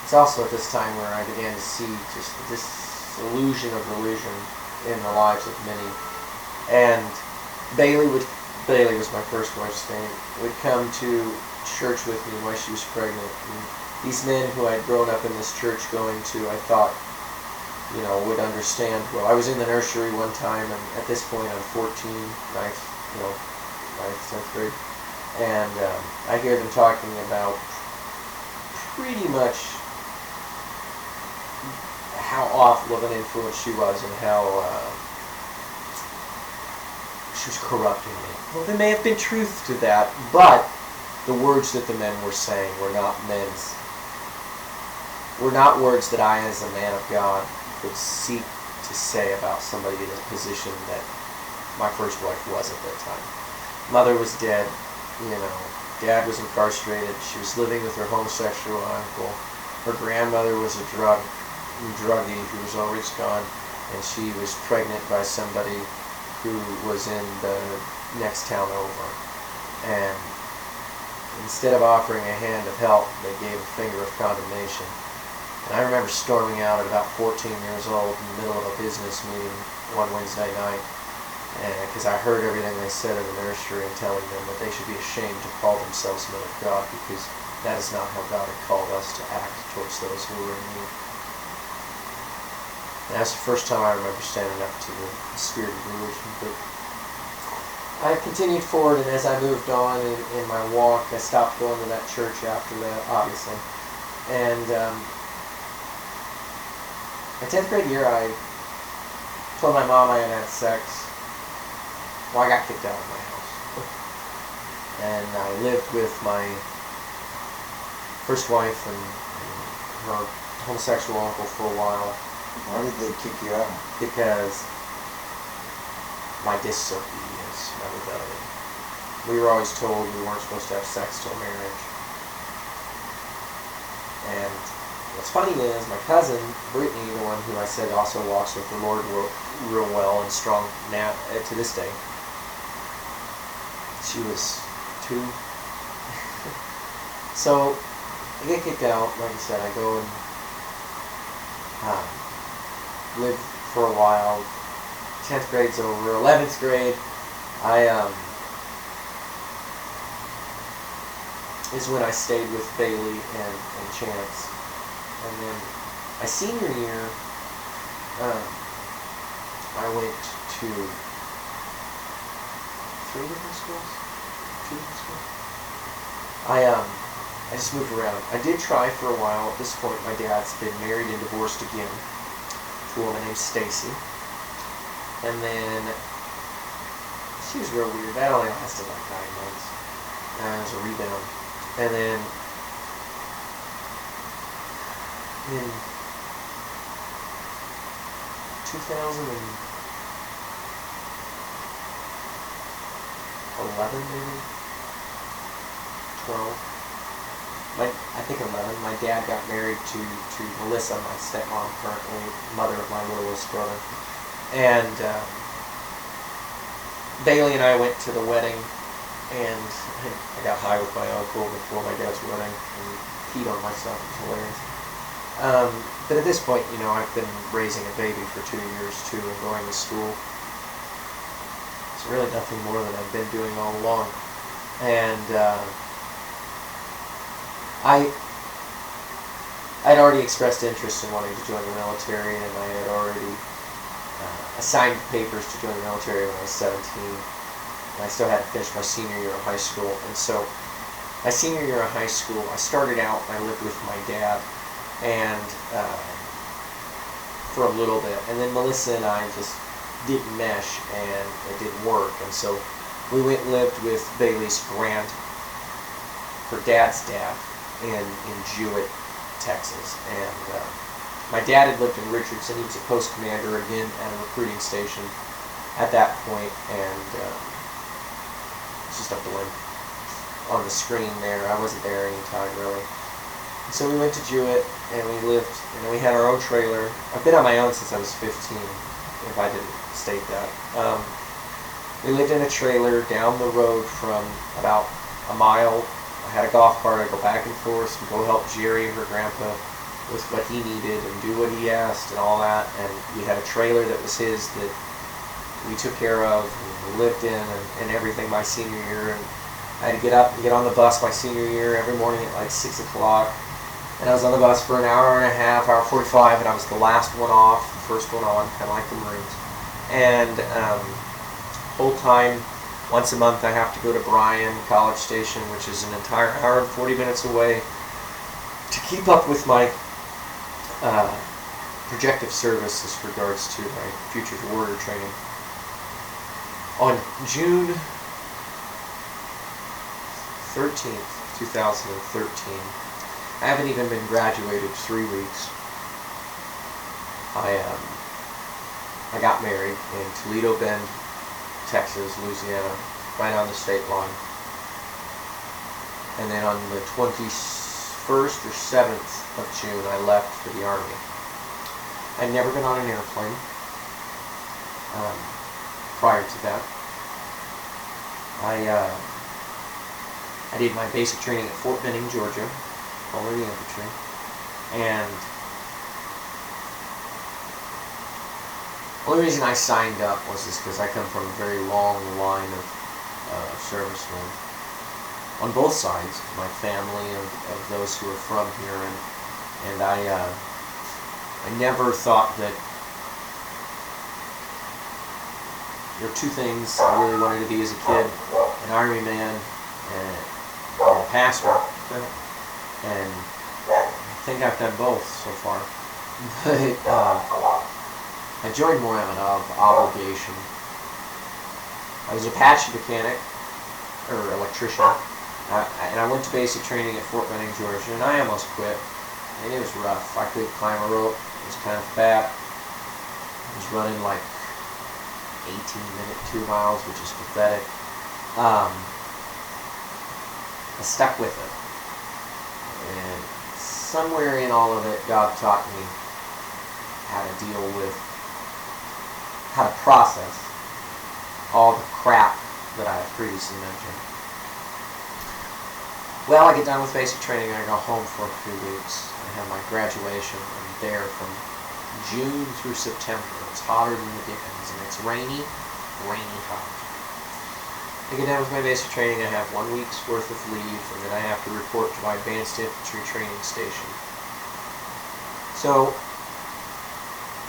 It's also at this time where I began to see just this illusion of religion in the lives of many. And Bailey was my first wife's name, would come to church with me while she was pregnant. And these men who I'd grown up in this church going to, I thought, would understand. Well, I was in the nursery one time, and at this point I'm 14, 9th, 10th grade, and I hear them talking about pretty much how awful of an influence she was and how she was corrupting me. Well, there may have been truth to that, but the words that the men were saying were not words that I, as a man of God, would seek to say about somebody in a position that my first wife was at that time. Mother was dead, Dad was incarcerated. She was living with her homosexual uncle. Her grandmother was a druggie who was always gone, and she was pregnant by somebody who was in the next town over. And instead of offering a hand of help, they gave a finger of condemnation. And I remember storming out at about 14 years old in the middle of a business meeting one Wednesday night, because I heard everything they said in the nursery and telling them that they should be ashamed to call themselves men of God, because that is not how God had called us to act towards those who were in need. And that's the first time I remember standing up to the spirit of religion. But I continued forward, and as I moved on in my walk, I stopped going to that church after that, obviously. And my 10th grade year, I told my mom I had sex. Well, I got kicked out of my house. And I lived with my first wife and her homosexual uncle for a while. Why did they kick you out? Because my disobedience, my rebellion. We were always told we weren't supposed to have sex till marriage. And what's funny is my cousin, Brittany, the one who I said also walks with the Lord real well and strong now to this day, she was 2. So I get kicked out. Like I said, I go and live for a while. 10th grade's over. 11th grade, is when I stayed with Bailey and Chance. And then my senior year, I went to 3 different schools? 2 different schools? I just moved around. I did try for a while. At this point, my dad's been married and divorced again to a woman named Stacy. And then she was real weird. That only lasted like 9 months. And it was a rebound. And then in 2011, maybe 12. I think 11. My dad got married to Melissa, my stepmom, currently mother of my littlest brother. And Bailey and I went to the wedding, and I got high with my uncle before my dad's wedding and peed on myself. It was hilarious. But at this point, I've been raising a baby for 2 years too and going to school. It's really nothing more than I've been doing all along. And I'd already expressed interest in wanting to join the military, and I had already assigned papers to join the military when I was 17. And I still had to finish my senior year of high school. And so my senior year of high school, I started out and I lived with my dad and for a little bit. And then Melissa and I just didn't mesh and it didn't work. And so we went and lived with Bailey's her dad's dad in Jewett, Texas. And my dad had lived in Richardson. He was a post commander again at a recruiting station at that point, and it's just up the link on the screen there. I wasn't there any time really. And so we went to Jewett, and we lived, and we had our own trailer. I've been on my own since I was 15, if I didn't state that. We lived in a trailer down the road from about a mile. I had a golf cart. I'd go back and forth and go help Jerry, her grandpa, with what he needed and do what he asked and all that. And we had a trailer that was his that we took care of and we lived in and everything my senior year. And I had to get up and get on the bus my senior year every morning at like 6 o'clock. And I was on the bus for an hour and a half, hour 45, and I was the last one off, the first one on, kind of like the Marines. And whole time, once a month, I have to go to Bryan College Station, which is an entire hour and 40 minutes away, to keep up with my projective service as regards to my future warrior training. On June 13th, 2013, I haven't even been graduated 3 weeks. I got married in Toledo Bend, Texas, Louisiana, right on the state line. And then on the 21st or 7th of June, I left for the Army. I'd never been on an airplane prior to that. I did my basic training at Fort Benning, Georgia, Army Infantry, and the only reason I signed up was just because I come from a very long line of servicemen on both sides, my family of those who are from here, and I never thought that there were two things I really wanted to be as a kid: an army man and a pastor. And I think I've done both so far. But I joined more out of obligation. I was a patch mechanic, or electrician, and I went to basic training at Fort Benning, Georgia, and I almost quit. And it was rough. I couldn't climb a rope. It was kind of fat. I was running like 18-minute 2 miles, which is pathetic. I stuck with it. And somewhere in all of it, God taught me how to deal with, how to process all the crap that I have previously mentioned. Well, I get done with basic training and I go home for a few weeks. I have my graduation. I'm there from June through September. It's hotter than the dickens, and it's rainy hot. I get done with my basic training. I have 1 week's worth of leave, and then I have to report to my advanced infantry training station. So,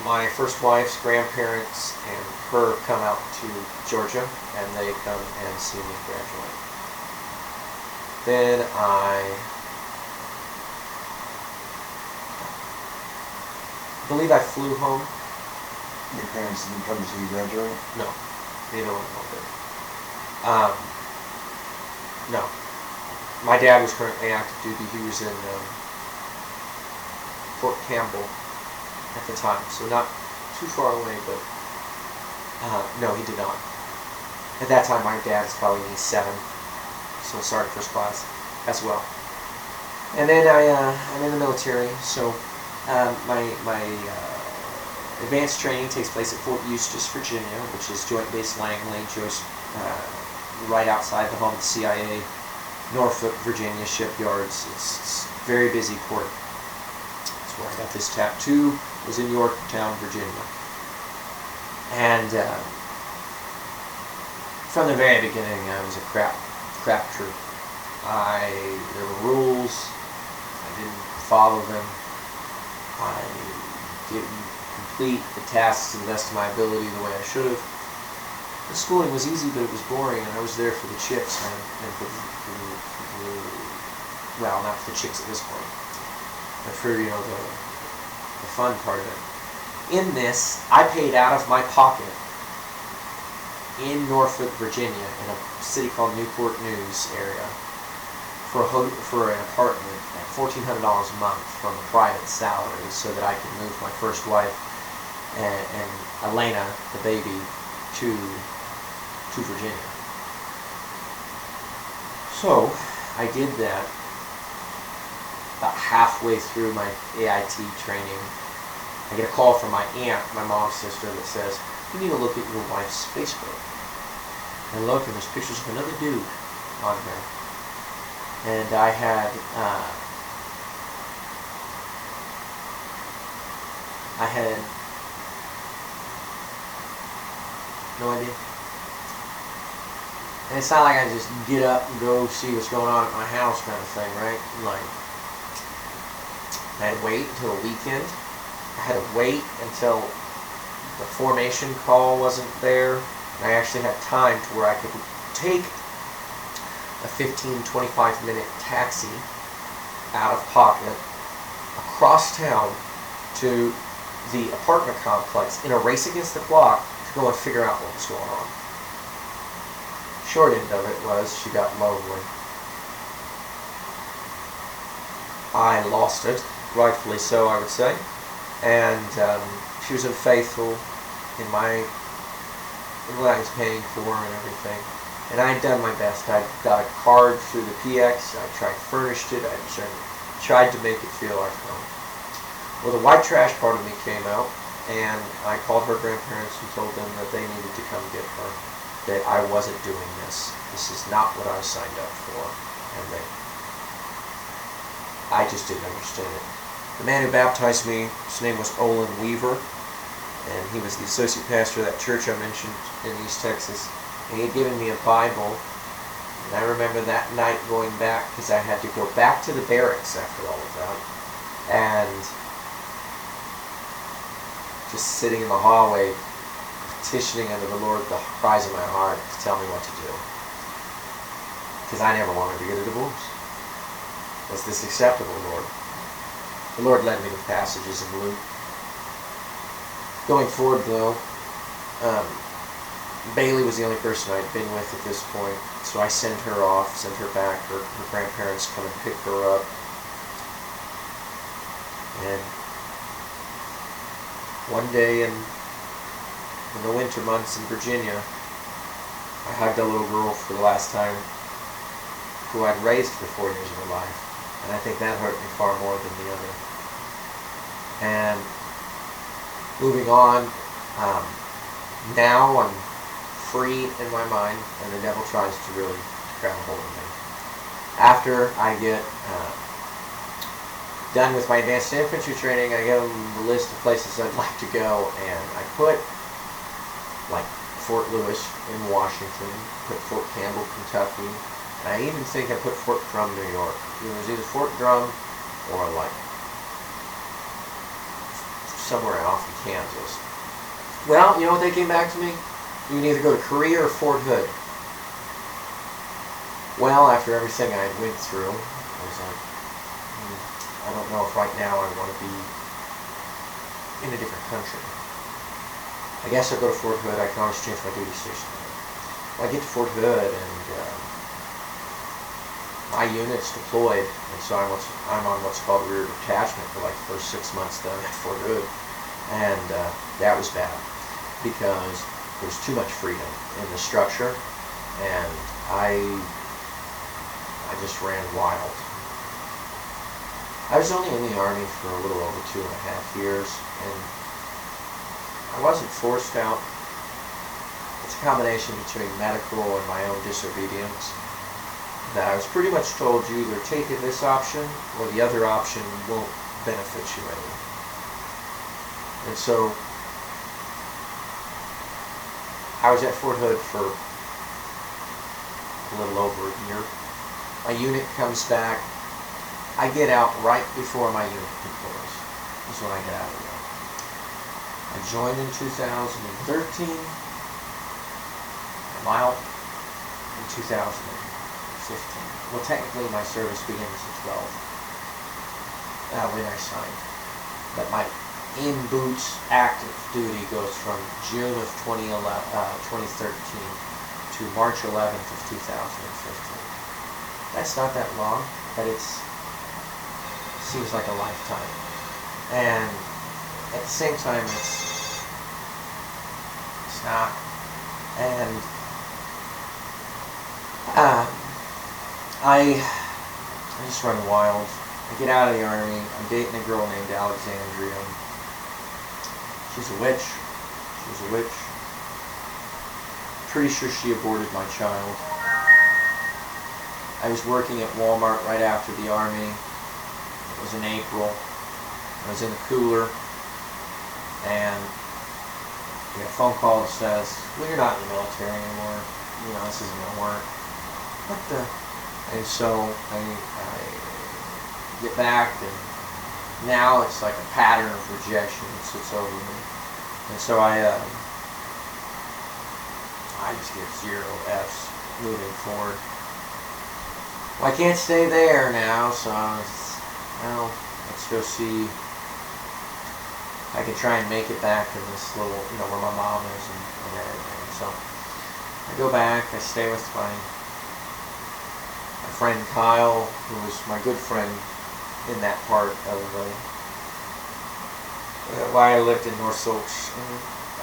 my first wife's grandparents and her come out to Georgia, and they come and see me graduate. Then I believe I flew home. Your parents didn't come to see you graduate? No, neither one of them did. No. My dad was currently active duty. He was in Fort Campbell at the time, so not too far away, but no, he did not. At that time, my dad was probably in E7, so started first class as well. And then I'm in the military, so my advanced training takes place at Fort Eustis, Virginia, which is Joint Base Langley, just right outside the home of the CIA, Norfolk, Virginia shipyards. It's a very busy port. That's where I got this tattoo. It was in Yorktown, Virginia. And from the very beginning, I was a crap troop. There were rules. I didn't follow them. I didn't complete the tasks to the best of my ability the way I should have. The schooling was easy, but it was boring, and I was there for the chicks and for well, not for the chicks at this point, but for, you know, the fun part of it. In this, I paid out of my pocket in Norfolk, Virginia, in a city called Newport News area, for an apartment at $1,400 a month from a private salary, so that I could move my first wife and Elena, the baby, to Virginia. So I did that. About halfway through my AIT training, I get a call from my aunt, my mom's sister, that says, "You need to look at your wife's Facebook." And I look, and there's pictures of another dude on there. And I had no idea. And it's not like I just get up and go see what's going on at my house kind of thing, right? Like, I had to wait until the weekend. I had to wait until the formation call wasn't there. And I actually had time to where I could take a 15-25 minute taxi out of pocket across town to the apartment complex in a race against the clock to go and figure out what was going on. Short end of it was she got lonely. I lost it, rightfully so, I would say, and she was unfaithful in what I was paying for and everything. And I had done my best. I got a card through the PX. I furnished it. I tried to make it feel like home. Well, the white trash part of me came out, and I called her grandparents and told them that they needed to come get her. That I wasn't doing this. This is not what I signed up for. And I just didn't understand it. The man who baptized me, his name was Olin Weaver, and he was the associate pastor of that church I mentioned in East Texas. And he had given me a Bible, and I remember that night going back, because I had to go back to the barracks after all of that, and just sitting in the hallway, petitioning unto the Lord the cries of my heart to tell me what to do. Because I never wanted to get a divorce. Was this acceptable, Lord? The Lord led me to passages in Luke. Going forward, though, Bailey was the only person I'd been with at this point, so I sent her off, sent her back. Her grandparents come and pick her up. And one day in the winter months in Virginia, I hugged a little girl for the last time who I'd raised for 4 years of her life. And I think that hurt me far more than the other. And moving on, now I'm free in my mind, and the devil tries to really grab a hold of me. After I get done with my advanced infantry training, I give them a list of places I'd like to go, and I put like Fort Lewis in Washington, put Fort Campbell, Kentucky, and I even think I put Fort Drum, New York. It was either Fort Drum or like somewhere off in Kansas. Well, you know what they came back to me? You can either go to Korea or Fort Hood. Well, after everything I went through, I was like, I don't know if right now I want to be in a different country. I guess I'll go to Fort Hood. I can always change my duty station. Well, I get to Fort Hood, and my unit's deployed, and so I'm on what's called rear detachment for like the first 6 months that I'm at Fort Hood. And that was bad, because there's too much freedom in the structure, and I just ran wild. I was only in the Army for a little over 2.5 years, and I wasn't forced out. It's a combination between medical and my own disobedience, that I was pretty much told you either take this option or the other option won't benefit you any. And so I was at Fort Hood for a little over a year. My unit comes back. I get out right before my unit deploys. That's when I get out of there. I joined in 2013. I'm out in 2015. Well, technically my service begins at 12 when I signed. But my in-boots active duty goes from June of 2013 to March 11th of 2015. That's not that long, but it seems like a lifetime. And at the same time, it's not. And I just run wild. I get out of the Army. I'm dating a girl named Alexandria. She's a witch. Pretty sure she aborted my child. I was working at Walmart right after the Army. It was in April. I was in the cooler, and we get a phone call that says, well, you're not in the military anymore. You know, this isn't going to work. What the? And so I get back, and now it's like a pattern of rejection that sits over me. And so I just get 0 F's moving forward. Well, I can't stay there now, so well, let's go see if I can try and make it back in this little, where my mom is and everything. So I go back, I stay with my friend Kyle, who was my good friend in that part of why I lived in North Sulch.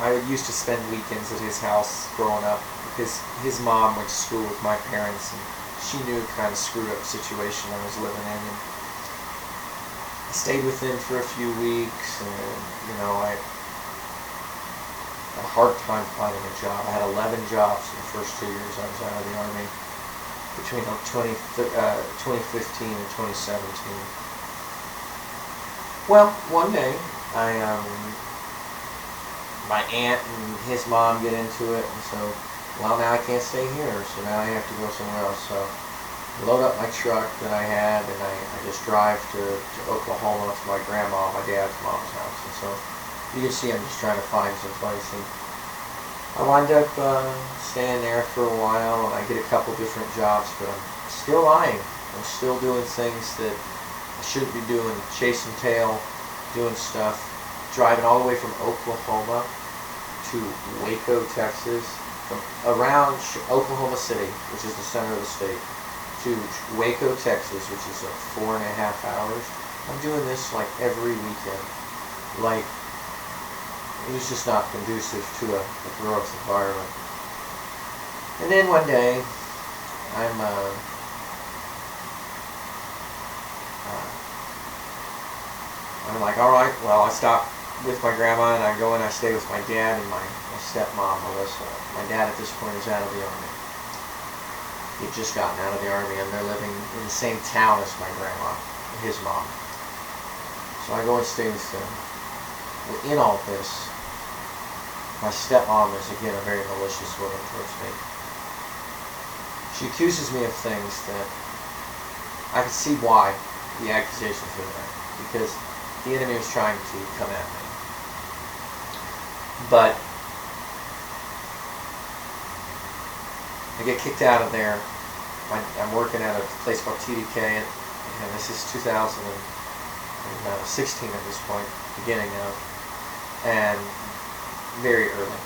I used to spend weekends at his house growing up, because his mom went to school with my parents, and she knew the kind of screwed up situation I was living in. And I stayed with him for a few weeks, and I had a hard time finding a job. I had 11 jobs in the first 2 years I was out of the Army, between 2015 and 2017. Well, one day, my aunt and his mom get into it, and so, well, now I can't stay here, so now I have to go somewhere else. So I load up my truck that I had, and I just drive to Oklahoma to my grandma, my dad's mom's house. And so you can see I'm just trying to find some place. And I wind up staying there for a while, and I get a couple different jobs, but I'm still lying. I'm still doing things that I shouldn't be doing, chasing tail, doing stuff, driving all the way from Oklahoma to Waco, Texas, from around Oklahoma City, which is the center of the state, to Waco, Texas, which is 4.5 hours. I'm doing this like every weekend. Like, it was just not conducive to a growth environment. And then one day, I'm like, all right, well, I stop with my grandma and I go and I stay with my dad and my stepmom, Melissa. My dad at this point is out of the Army. He'd just gotten out of the Army, and they're living in the same town as my grandma, his mom. So I go and stay with them. Well, in all this, my stepmom is again a very malicious woman towards me. She accuses me of things that I can see why the accusations were there, because the enemy was trying to come at me. But I get kicked out of there. I'm working at a place called TDK, and this is 2016 at this point, beginning of, and very early.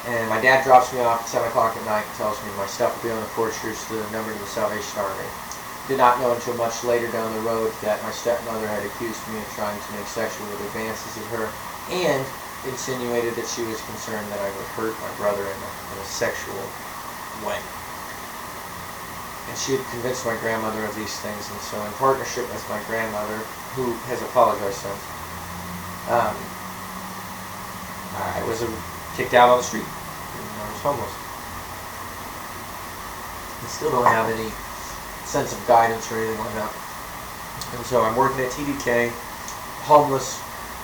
And my dad drops me off at 7 o'clock at night and tells me my stuff will be on the porch. Here's the number to the Salvation Army. Did not know until much later down the road that my stepmother had accused me of trying to make sexual advances of her, and insinuated that she was concerned that I would hurt my brother in a sexual way. And she had convinced my grandmother of these things, and so in partnership with my grandmother, who has apologized since, I was kicked out on the street. I was homeless. I still don't have any sense of guidance or anything like that. And so I'm working at TDK, homeless.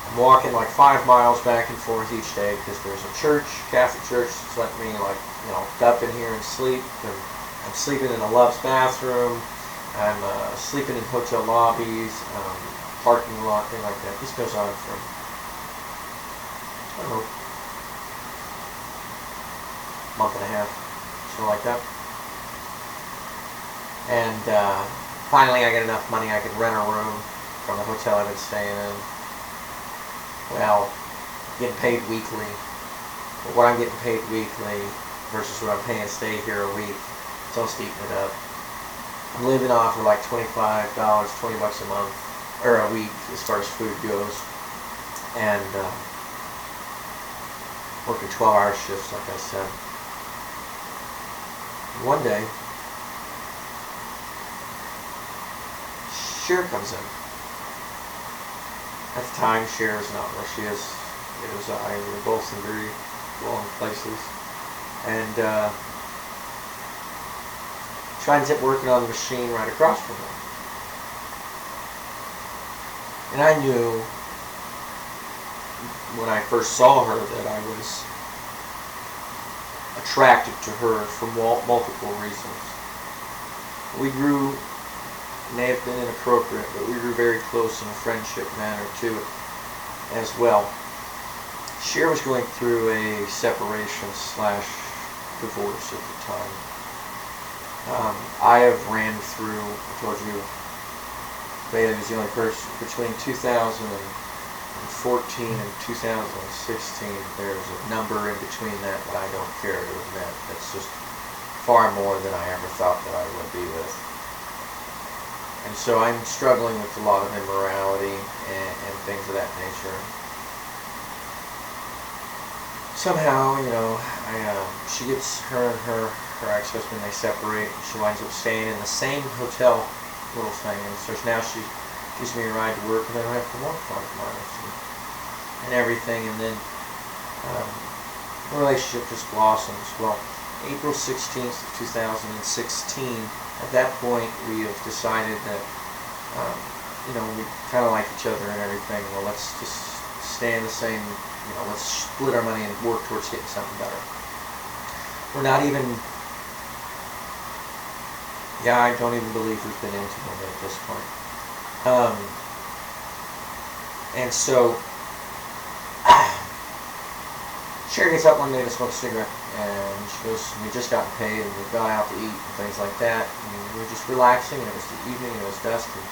I'm walking like 5 miles back and forth each day because there's a church, Catholic church, that's letting me duck in here and sleep. And I'm sleeping in a Love's bathroom. I'm sleeping in hotel lobbies, parking lot, thing like that. This goes on for, I don't know, month and a half, something like that. And finally I get enough money I could rent a room from the hotel I've been staying in. Well, getting paid weekly. But what I'm getting paid weekly versus what I'm paying to stay here a week, it's almost eating it up. I'm living off of like $25, $20 a month, or a week as far as food goes. And working 12-hour shifts, like I said. One day, Cher comes in. At the time, Cher is not where she is. It was I were both in very wrong places. And she winds up working on the machine right across from her. And I knew when I first saw her that I was attracted to her for multiple reasons. We grew, may have been inappropriate, but we grew very close in a friendship manner too, as well. Cher was going through a separation / divorce at the time. I have ran through, I told you, Bailey was the only person, between 2014 and 2016, there's a number in between that I don't care to admit. It's just far more than I ever thought that I would be with. And so I'm struggling with a lot of immorality and things of that nature. Somehow, she gets her and her ex-husband, they separate, and she winds up staying in the same hotel little thing, and so now she gives me a ride to work, and then I have to walk 5 miles and everything, and then the relationship just blossoms. Well, April 16th, 2016, at that point we have decided that we kind of like each other and everything. Well, let's just stay in the same, let's split our money and work towards getting something better. We're not even, I don't even believe we've been intimate at this point. And so Sherry gets up one day to smoke a cigarette, and she goes, we just got paid, and we've gone out to eat, and things like that, and we were just relaxing, and it was the evening, and it was dusk, and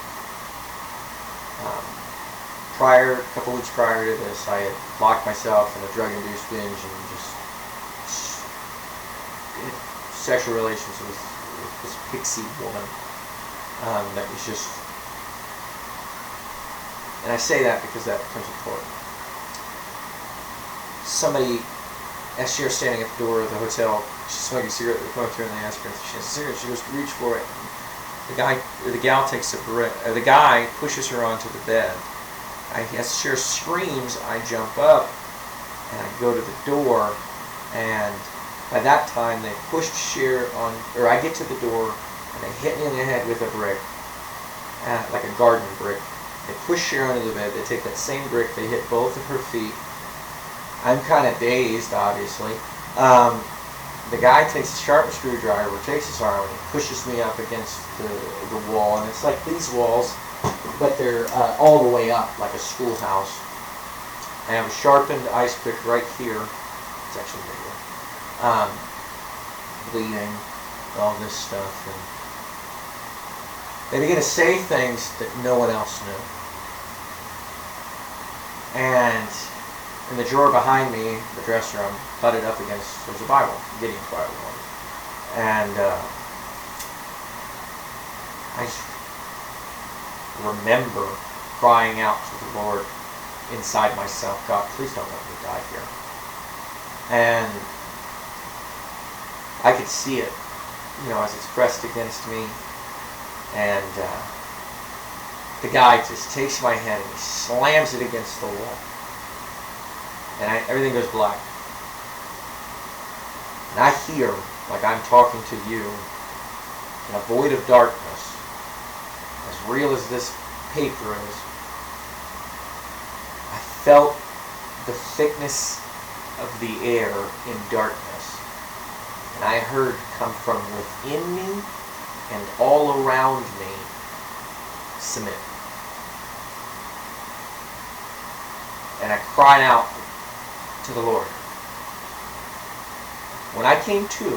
a couple weeks prior to this, I had locked myself in a drug-induced binge, and just sexual relations with this pixie woman, that was just, and I say that because that becomes important. Somebody, as she was standing at the door of the hotel, she's smoking a cigarette, they come up to her and they ask her if she has a cigarette. She goes to reach for it. The gal takes the guy pushes her onto the bed. As Cher screams, I jump up and I go to the door, and by that time they pushed Cher on, or I get to the door and they hit me in the head with a brick, like a garden brick. They push Cher onto the bed, they take that same brick, they hit both of her feet. I'm kind of dazed, obviously. The guy takes a sharp screwdriver, takes his arm, and he pushes me up against the wall. And it's like these walls, but they're all the way up, like a schoolhouse. I have a sharpened ice pick right here. It's actually bigger. Bleeding, all this stuff. And they begin to say things that no one else knew. And in the drawer behind me, the dresser, I'm butted up against, there's a Bible, Gideon's Bible. And I remember crying out to the Lord inside myself, God, please don't let me die here. And I could see it, as it's pressed against me. And the guy just takes my head and he slams it against the wall. And everything goes black. And I hear, like I'm talking to you, in a void of darkness, as real as this paper is, I felt the thickness of the air in darkness. And I heard come from within me and all around me, submit. And I cried out to the Lord. When I came to,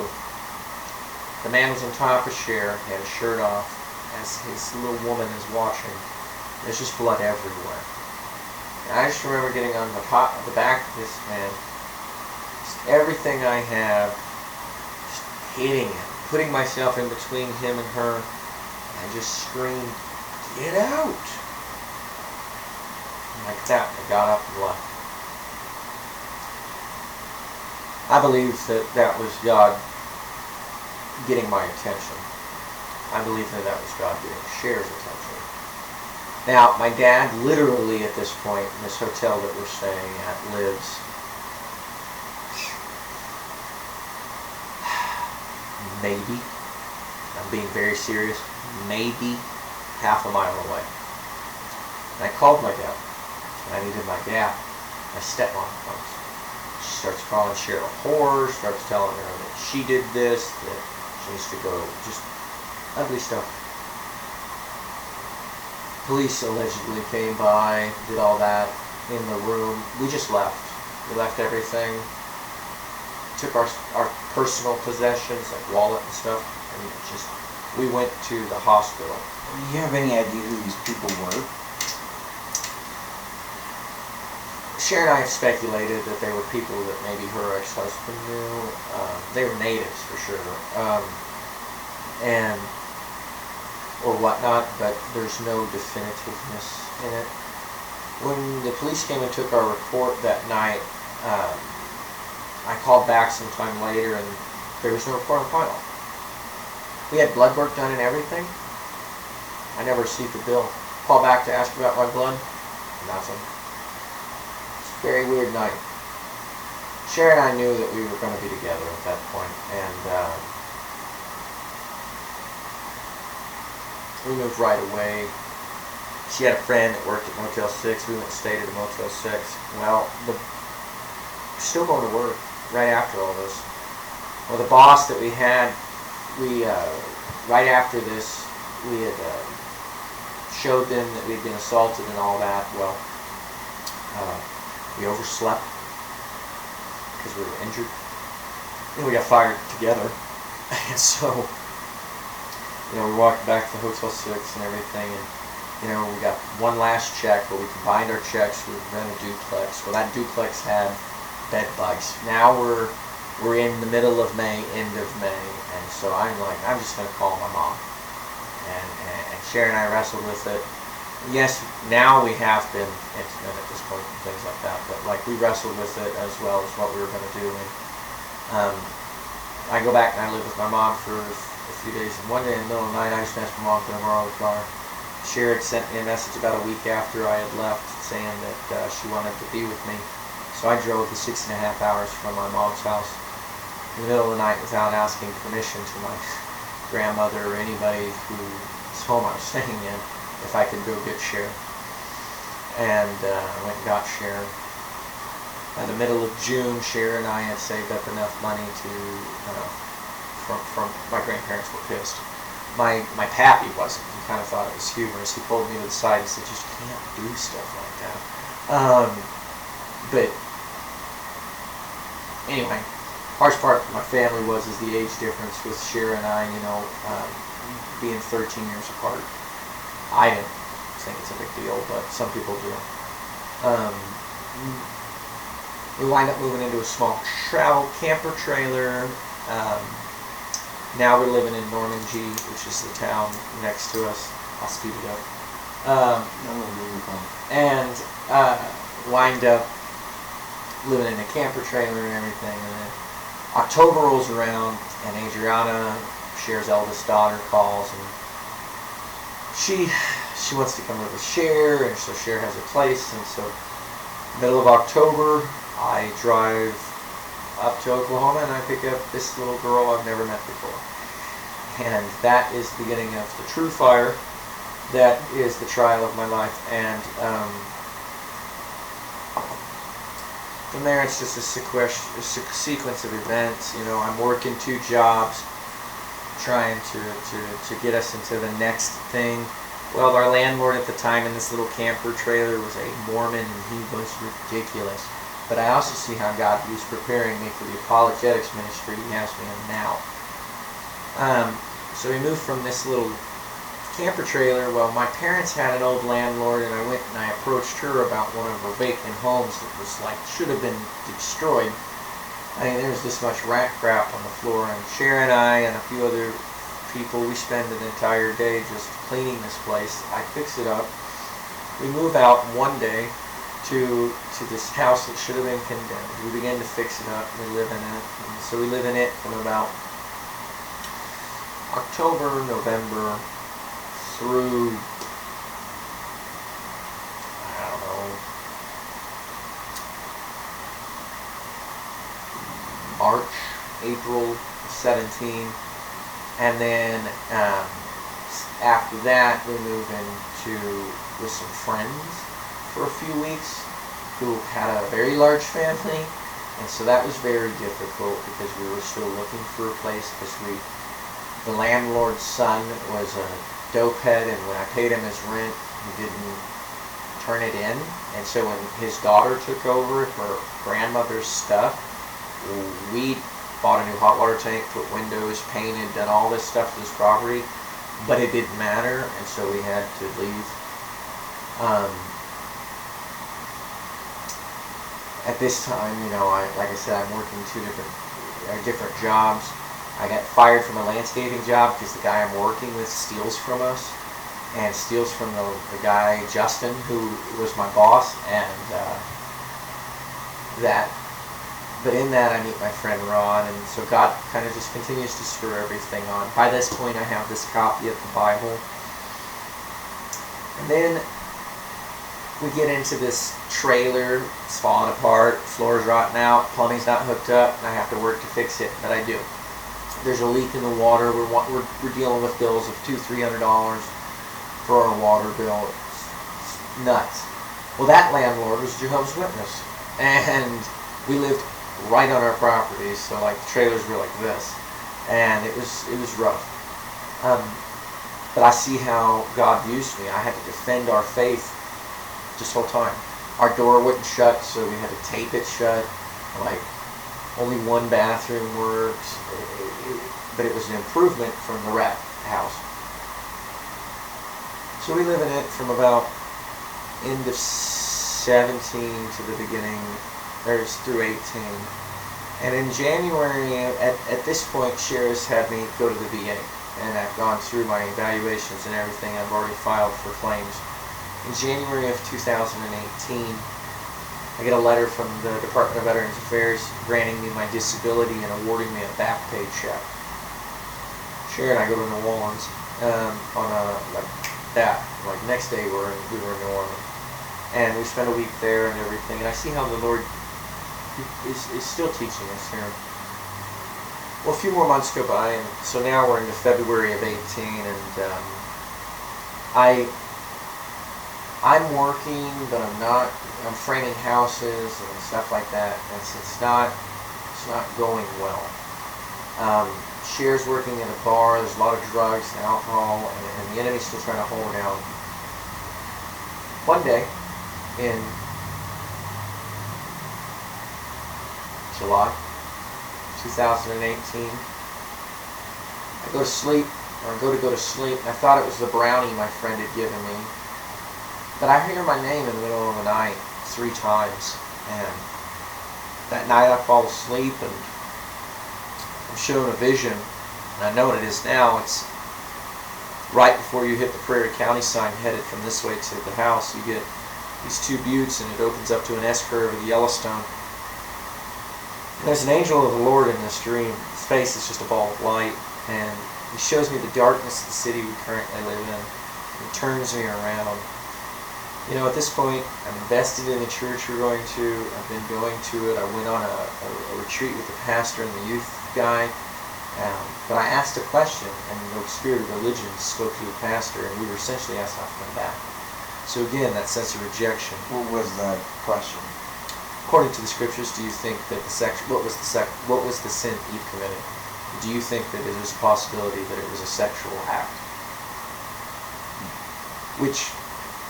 the man was on top of Cher, he had his shirt off, as his little woman is watching. There's just blood everywhere. And I just remember getting on the back of this man, just everything I have, just hitting him, putting myself in between him and her, and I just screamed, "Get out!" And like that, I got up and left. I believe that was God getting my attention. I believe that was God getting Cher's attention. Now, my dad literally at this point, in this hotel that we're staying at, lives maybe, I'm being very serious, maybe half a mile away. And I called my dad. I needed my dad. My stepmom comes. She starts calling Cher a whore, starts telling her that she did this, that she needs to go, just ugly stuff. Police allegedly came by, did all that in the room. We just left. We left everything. Took our personal possessions, like wallet and stuff, and we went to the hospital. Do you have any idea who these people were? Cher and I have speculated that they were people that maybe her ex-husband knew. They were natives for sure, or whatnot, but there's no definitiveness in it. When the police came and took our report that night, I called back sometime later and there was no report on file. We had blood work done and everything. I never received a bill. Called back to ask about my blood. Nothing. Very weird night. Cher and I knew that we were going to be together at that point, and we moved right away. She had a friend that worked at Motel 6. We went and stayed at a Motel 6. Well, still going to work right after all this. Well, the boss that we had, right after this, we had showed them that we'd been assaulted and all that. Well, we overslept. because we were injured. And we got fired together. And so, we walked back to the Hotel 6 and everything, and, we got one last check where we combined our checks, we rent a duplex. Well, that duplex had bed bugs. Now we're in the middle of May, end of May, and so I'm like, I'm just going to call my mom. And Sharon and I wrestled with it. Yes, now we have been intimate at this point and things like that, but like we wrestled with it as well as what we were going to do. And I go back and I live with my mom for a few days, and one day in the middle of the night I just asked my mom to borrow the car. Sharon sent me a message about a week after I had left saying that she wanted to be with me. So I drove the 6.5 hours from my mom's house in the middle of the night without asking permission to my grandmother or anybody whose home I was staying in if I could go get Sharon. And I went and got Sharon. By the middle of June, Sharon and I had saved up enough money to, from my grandparents were pissed. My pappy wasn't. He kind of thought it was humorous. He pulled me to the side and said, "You just can't do stuff like that." But anyway, hardest part of my family is the age difference with Sharon and I, being 13 years apart. I didn't think it's a big deal, but some people do. We wind up moving into a small travel camper trailer. Now we're living in Normandy, which is the town next to us. I'll speed it up. And wind up living in a camper trailer and everything. And then October rolls around, and Adriana, Cher's eldest daughter, calls, and she wants to come live with Cher, and so Cher has a place. And so middle of October, I drive up to Oklahoma and I pick up this little girl I've never met before. And that is the beginning of the true fire. That is the trial of my life. And from there it's just a sequence of events. I'm working 2 jobs trying to get us into the next thing. Well, our landlord at the time in this little camper trailer was a Mormon, and he was ridiculous. But I also see how God was preparing me for the apologetics ministry He has me in now. So we moved from this little camper trailer. Well, my parents had an old landlord, and I went and I approached her about one of her vacant homes that was should have been destroyed. I mean, there was this much rat crap on the floor, and Sharon and I and a few other people, we spend an entire day just cleaning this place. I fix it up. We move out one day to this house that should have been condemned. We begin to fix it up. We live in it. And so we live in it from about October, November through, I don't know, March, April 17. And then after that, we move into with some friends for a few weeks who had a very large family, and so that was very difficult because we were still looking for a place because the landlord's son was a dopehead, and when I paid him his rent, he didn't turn it in, and so when his daughter took over her grandmother's stuff, we bought a new hot water tank, put windows, painted, done all this stuff to this property, but it didn't matter, and so we had to leave. At this time, like I said, I'm working 2 different jobs. I got fired from a landscaping job because the guy I'm working with steals from us, and steals from the guy Justin, who was my boss, and But in that, I meet my friend Ron, and so God kind of just continues to stir everything on. By this point, I have this copy of the Bible. And then we get into this trailer. It's falling apart, floor's rotting out, plumbing's not hooked up, and I have to work to fix it, but I do. There's a leak in the water. We're dealing with bills of $200-300 for our water bill. It's nuts. Well, that landlord was Jehovah's Witness, and we lived right on our property, so the trailers were like this, and it was rough. But I see how God used me. I had to defend our faith this whole time. Our door wouldn't shut, so we had to tape it shut. Only one bathroom worked, but it was an improvement from the rat house. So we live in it from about end of 17 to the beginning, or through 18. And in January, at this point, Sheriff's had me go to the VA. And I've gone through my evaluations and everything. I've already filed for claims. In January of 2018, I get a letter from the Department of Veterans Affairs granting me my disability and awarding me a back pay check. Sharon and I go to New Orleans on a like next day we were in New Orleans, and we spent a week there and everything. And I see how the Lord is still teaching us here. Well, a few more months go by, and so now we're into February of 18, and I'm working, but I'm framing houses and stuff like that, and it's not going well. Cher's working in a bar, there's a lot of drugs and alcohol, and the enemy's still trying to hold her down. One day, in July 2018, I go to sleep, or go to sleep, and I thought it was the brownie my friend had given me. But I hear my name in the middle of the night 3 times, and that night I fall asleep, and I'm shown a vision, and I know what it is now. It's right before you hit the Prairie County sign headed from this way to the house. You get these 2 buttes, and it opens up to an S-curve of the Yellowstone. And there's an angel of the Lord in this dream. His face is just a ball of light, and he shows me the darkness of the city we currently live in. He turns me around. You know, at this point, I'm invested in the church we're going to. I've been going to it. I went on a retreat with the pastor and the youth guy. But I asked a question, and the spirit of religion spoke to the pastor, and we were essentially asked not to come back. So again, that sense of rejection. What was that question? According to the scriptures, do you think that what was the sin Eve committed? Do you think that it is a possibility that it was a sexual act? Which,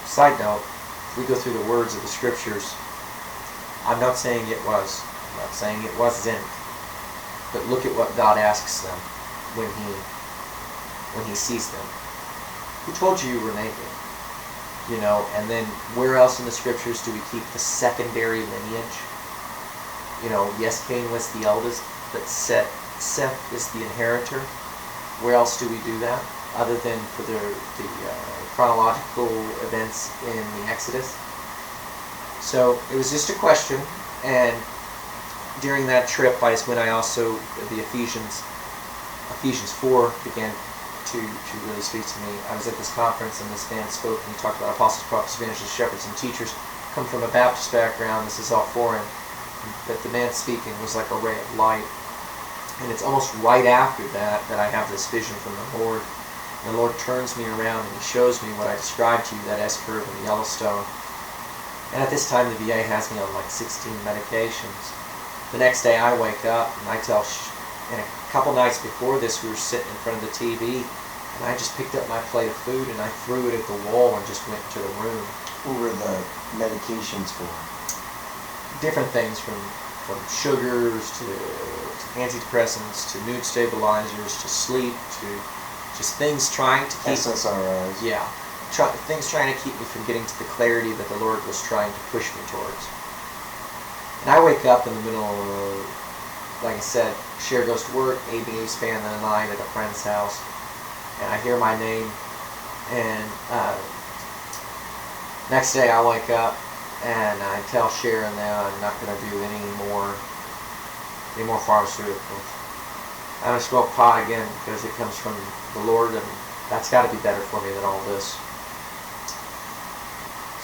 side note, if we go through the words of the scriptures, I'm not saying it was. I'm not saying it wasn't. But look at what God asks them when he sees them. Who told you you were naked? You know, and then where else in the scriptures do we keep the secondary lineage? You know, yes, Cain was the eldest, but Seth is the inheritor. Where else do we do that? Other than for the chronological events in the Exodus. So it was just a question, and during that trip is when I also, the Ephesians 4 began to really speak to me. I was at this conference, and this man spoke, and he talked about apostles, prophets, evangelists, shepherds, and teachers. Come from a Baptist background, this is all foreign, but the man speaking was like a ray of light. And it's almost right after that I have this vision from the Lord. And the Lord turns me around, and he shows me what I described to you, that S-curve in the Yellowstone. And at this time, the VA has me on like 16 medications. The next day I wake up, and I tell, and a couple nights before this, we were sitting in front of the TV, and I just picked up my plate of food, and I threw it at the wall and just went to the room. What were the medications for? Different things, from sugars to antidepressants to mood stabilizers to sleep to just things trying to keep... SSRIs. Yeah. Things trying to keep me from getting to the clarity that the Lord was trying to push me towards. And I wake up in the middle of, like I said, Cher goes to work, Abe and Eve spend the night at a friend's house, and I hear my name, and next day I wake up, and I tell Cher and them I'm not going to do any more pharmaceuticals. I'm going to smoke pot again because it comes from the Lord, and that's got to be better for me than all this.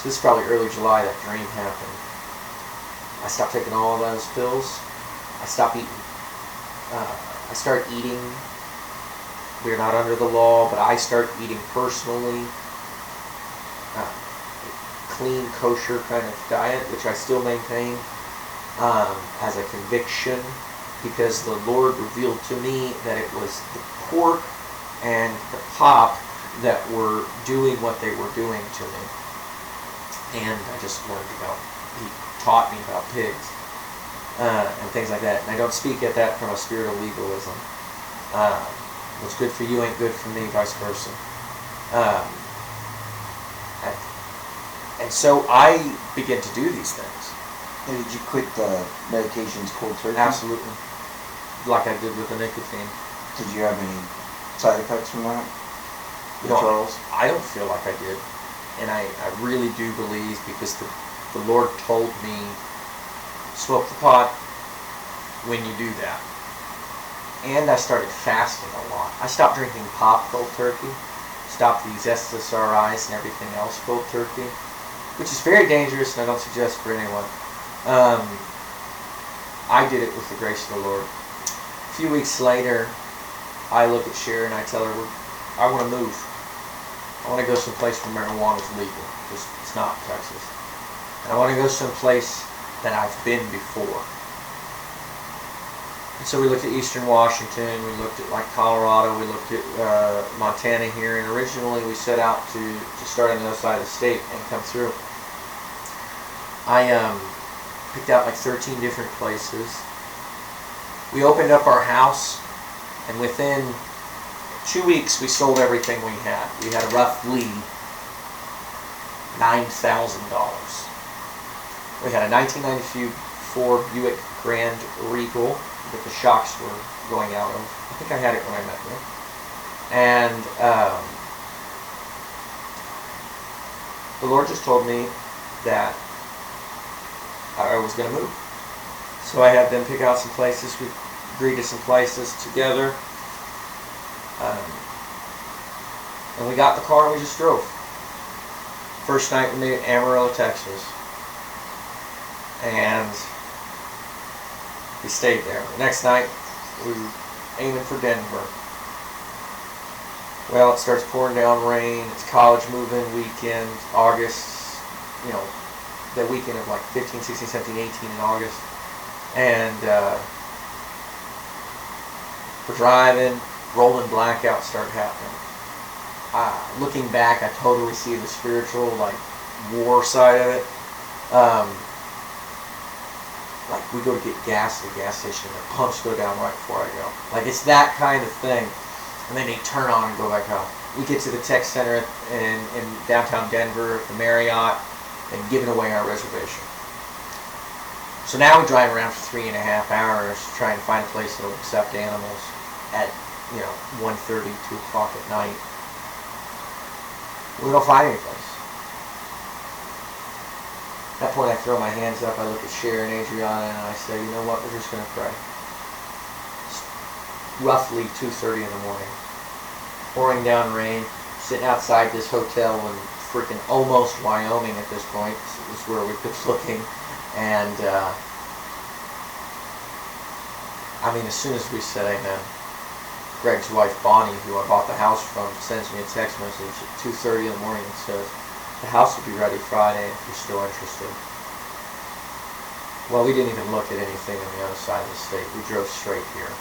So this is probably early July that dream happened. I stopped taking all those pills. I stopped eating. I start eating. We're not under the law, but I start eating personally. Clean, kosher kind of diet, which I still maintain as a conviction, because the Lord revealed to me that it was the pork and the pop that were doing what they were doing to me. And I just learned about, he taught me about pigs. and things like that. And I don't speak at that from a spirit of legalism. What's good for you ain't good for me, vice versa. Um, and so I began to do these things. And did you quit the medications cold turkey? Absolutely. Like I did with the nicotine. Did you have any side effects from that? Withdrawals? I don't feel like I did. And I really do believe, because the Lord told me, smoke the pot when you do that. And I started fasting a lot. I stopped drinking pop cold turkey, stopped these SSRIs and everything else cold turkey, which is very dangerous and I don't suggest for anyone. I did it with the grace of the Lord. A few weeks later, I look at Sharon and I tell her, I want to move. I want to go someplace where marijuana is legal. It's not Texas. And I want to go someplace that I've been before. And so we looked at Eastern Washington, we looked at like Colorado, we looked at Montana here, and originally we set out to start on the other side of the state and come through. I picked out like 13 different places. We opened up our house, and within 2 weeks we sold everything we had. We had roughly $9,000. We had a 1994 Buick Grand Regal that the shocks were going out of. I think I had it when I met you. And the Lord just told me that I was going to move. So I had them pick out some places. We agreed to some places together. And we got in the car and we just drove. First night we made Amarillo, Texas. And we stayed there. The next night we were aiming for Denver. Well, it starts pouring down rain. It's college move-in weekend, August, that weekend of like 15, 16, 17, 18 in August. And we're driving, rolling blackouts start happening. Looking back, I totally see the spiritual, war side of it. We go to get gas at the gas station, and the pumps go down right before I go. It's that kind of thing. And then they turn on and go back up. We get to the tech center in downtown Denver, the Marriott, and giving away our reservation. So now we drive around for 3.5 hours trying to find a place that will accept animals at 1:30, 2 o'clock at night. We don't find any place. At that point I throw my hands up, I look at Sharon and Adriana, and I say, you know what, we're just going to pray. It's roughly 2:30 in the morning. Pouring down rain, sitting outside this hotel in freaking almost Wyoming at this point. Is where we've been looking. And, as soon as we said amen, Greg's wife Bonnie, who I bought the house from, sends me a text message at 2:30 in the morning and says, the house will be ready Friday if you're still interested. Well, we didn't even look at anything on the other side of the state. We drove straight here.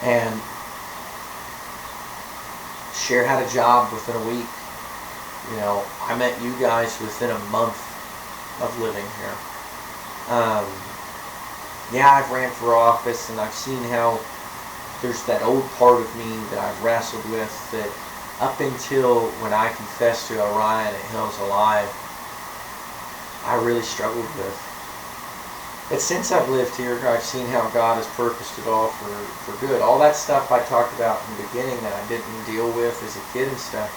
And Cher had a job within a week. I met you guys within a month of living here. I've ran for office, and I've seen how there's that old part of me that I've wrestled with that up until when I confessed to Orion at Hills Alive, I really struggled with. But since I've lived here, I've seen how God has purposed it all for good. All that stuff I talked about in the beginning that I didn't deal with as a kid and stuff,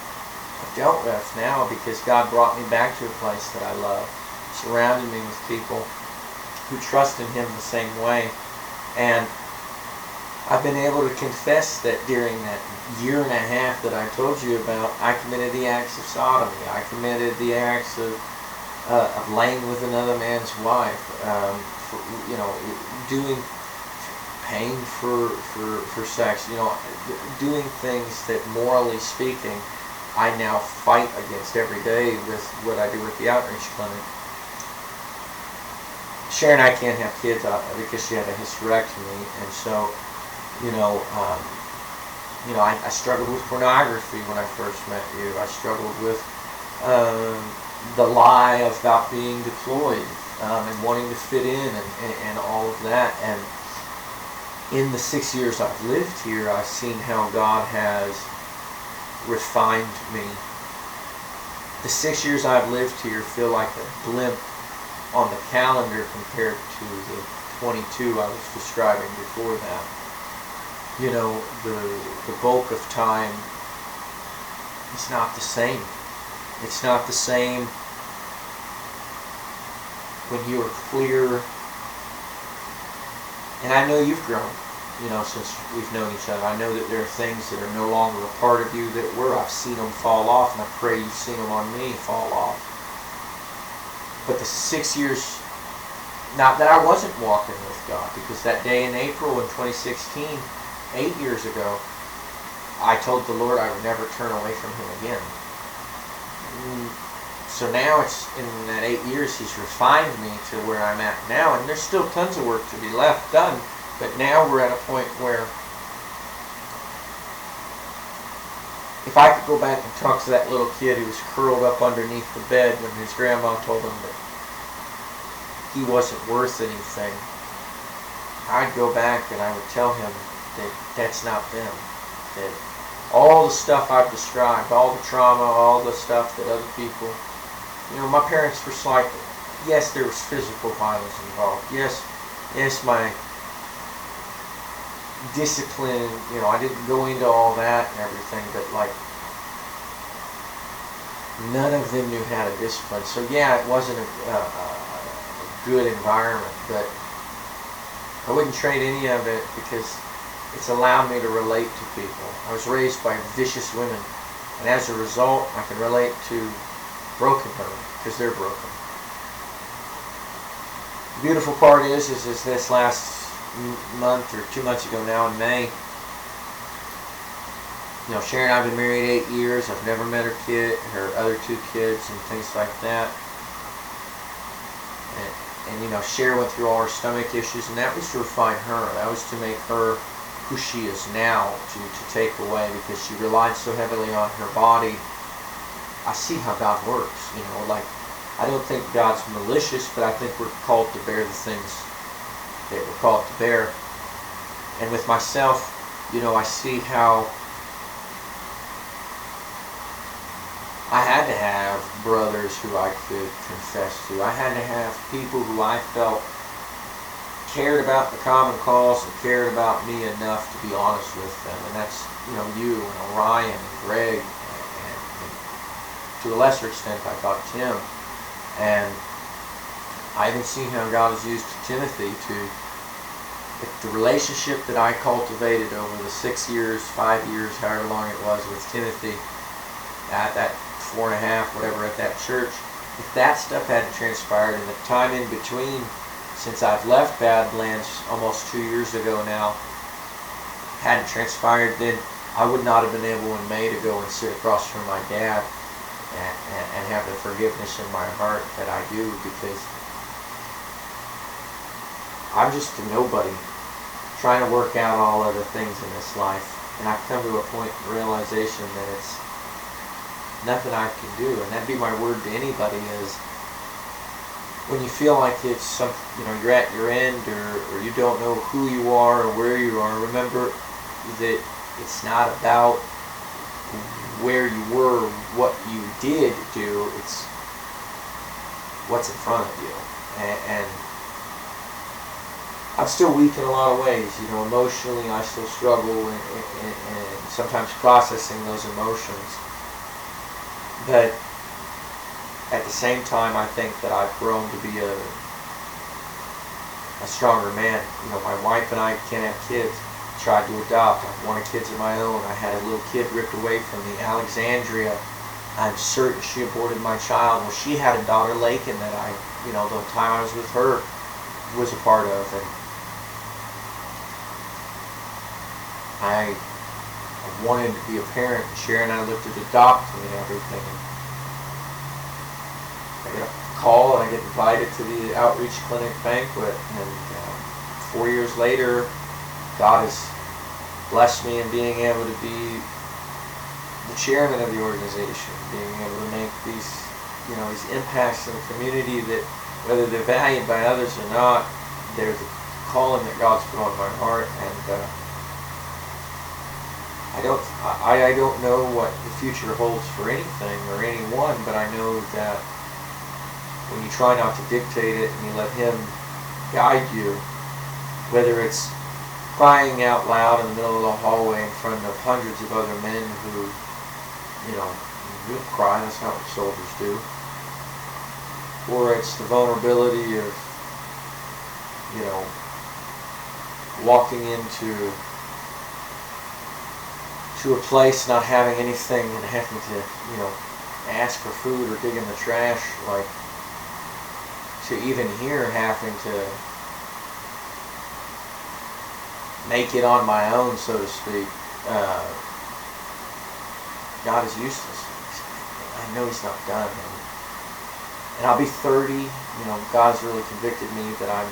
I've dealt with now because God brought me back to a place that I love, surrounded me with people who trust in Him the same way. And I've been able to confess that during that 1.5 years that I told you about, I committed the acts of sodomy. I committed the acts of laying with another man's wife, paying for sex, doing things that morally speaking, I now fight against every day with what I do with the outreach clinic. Sharon and I can't have kids because she had a hysterectomy, and so I struggled with pornography when I first met you. I struggled with the lie about being deployed and wanting to fit in and all of that. And in the 6 years I've lived here, I've seen how God has refined me. The 6 years I've lived here feel like a blimp on the calendar compared to the 22 I was describing before that. You know, the bulk of time is not the same. It's not the same when you are clear. And I know you've grown, you know, since we've known each other. I know that there are things that are no longer a part of you that were. I've seen them fall off, and I pray you've seen them on me fall off. But the 6 years, not that I wasn't walking with God, because that day in April in 2016, 8 years ago, I told the Lord I would never turn away from Him again. So now it's in that 8 years He's refined me to where I'm at now, and there's still tons of work to be left done, but now we're at a point where if I could go back and talk to that little kid who was curled up underneath the bed when his grandma told him that he wasn't worth anything, I'd go back and I would tell him that that's not them. That all the stuff I've described, all the trauma, all the stuff that other people, you know, my parents were slight. Yes, there was physical violence involved. Yes, my discipline, you know, I didn't go into all that and everything, but like, none of them knew how to discipline. So yeah, it wasn't a good environment, but I wouldn't trade any of it because it's allowed me to relate to people. I was raised by vicious women, and as a result, I can relate to broken women because they're broken. The beautiful part is this last month or 2 months ago now in May, you know, Sharon and I have been married 8 years. I've never met her other 2 kids and things like that. And you know, Sharon went through all her stomach issues, and that was to refine her. That was to make her who she is now, to take away, because she relied so heavily on her body. I see how God works, you know, like, I don't think God's malicious, but I think we're called to bear the things that we're called to bear. And with myself, you know, I see how I had to have brothers who I could confess to. I had to have people who I felt cared about the common cause and cared about me enough to be honest with them. And that's, you know, you and Orion and Greg and to a lesser extent I thought Tim. And I even see how God has used Timothy to, if the relationship that I cultivated over the 6 years, 5 years, however long it was with Timothy, at that 4.5, whatever, at that church, if that stuff hadn't transpired in the time in between, since I've left Badlands almost 2 years ago now, hadn't transpired, then I would not have been able in May to go and sit across from my dad and have the forgiveness in my heart that I do, because I'm just a nobody trying to work out all other things in this life. And I've come to a point of realization that it's nothing I can do. And that'd be my word to anybody is, when you feel like it's some, you know, you're at your end, or you don't know who you are or where you are, remember that it's not about where you were, what you did do, it's what's in front of you. And I'm still weak in a lot of ways, you know, emotionally I still struggle and sometimes processing those emotions. But at the same time, I think that I've grown to be a stronger man. You know, my wife and I can't have kids. Tried to adopt. I wanted kids of my own. I had a little kid ripped away from me, Alexandria. I'm certain she aborted my child. Well, she had a daughter, Lakin, that I, you know, the time I was with her, was a part of. And I wanted to be a parent. Sharon and I looked at adopting and everything. I get a call and I get invited to the outreach clinic banquet, and 4 years later, God has blessed me in being able to be the chairman of the organization, being able to make these these impacts in the community that, whether they're valued by others or not, they're the calling that God's put on my heart. And I don't know what the future holds for anything or anyone, but I know that when you try not to dictate it and you let Him guide you, whether it's crying out loud in the middle of the hallway in front of hundreds of other men who, you don't cry, that's not what soldiers do, or it's the vulnerability of, walking into a place not having anything and having to, ask for food or dig in the trash, like, to even here having to make it on my own, so to speak. God is useless. I know He's not done. And I'll be 30. God's really convicted me that I'm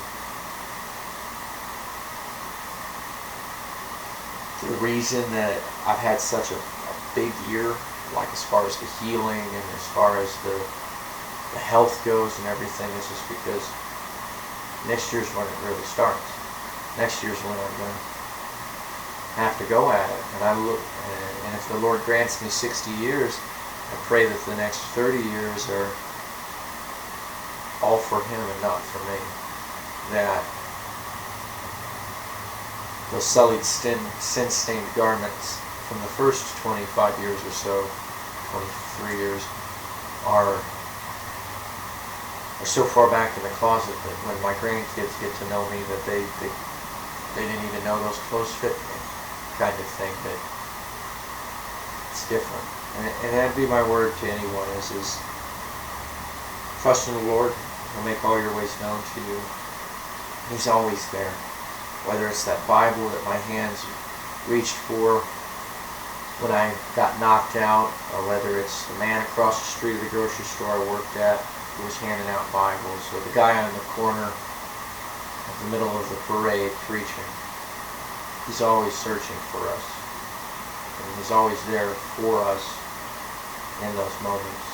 the reason that I've had such a big year, like as far as the healing and as far as the health goes and everything, is just because next year's when it really starts. Next year's when I'm going to have to go at it. And if the Lord grants me 60 years, I pray that the next 30 years are all for Him and not for me. That those sullied, sin-stained garments from the first 25 years or so, 23 years, are so far back in the closet that when my grandkids get to know me, that they didn't even know those clothes fit me, kind of thing. That it's different. And that'd be my word to anyone is trust in the Lord. He'll make all your ways known to you. He's always there. Whether it's that Bible that my hands reached for when I got knocked out, or whether it's the man across the street of the grocery store I worked at who was handing out Bibles, or the guy on the corner at the middle of the parade preaching. He's always searching for us. And He's always there for us in those moments.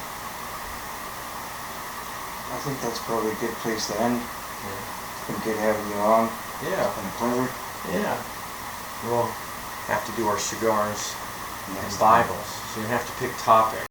I think that's probably a good place to end. Yeah. It's been good having you on. Yeah. It's been a pleasure. Yeah. We'll have to do our cigars and Next time. Bibles, so you have to pick topics.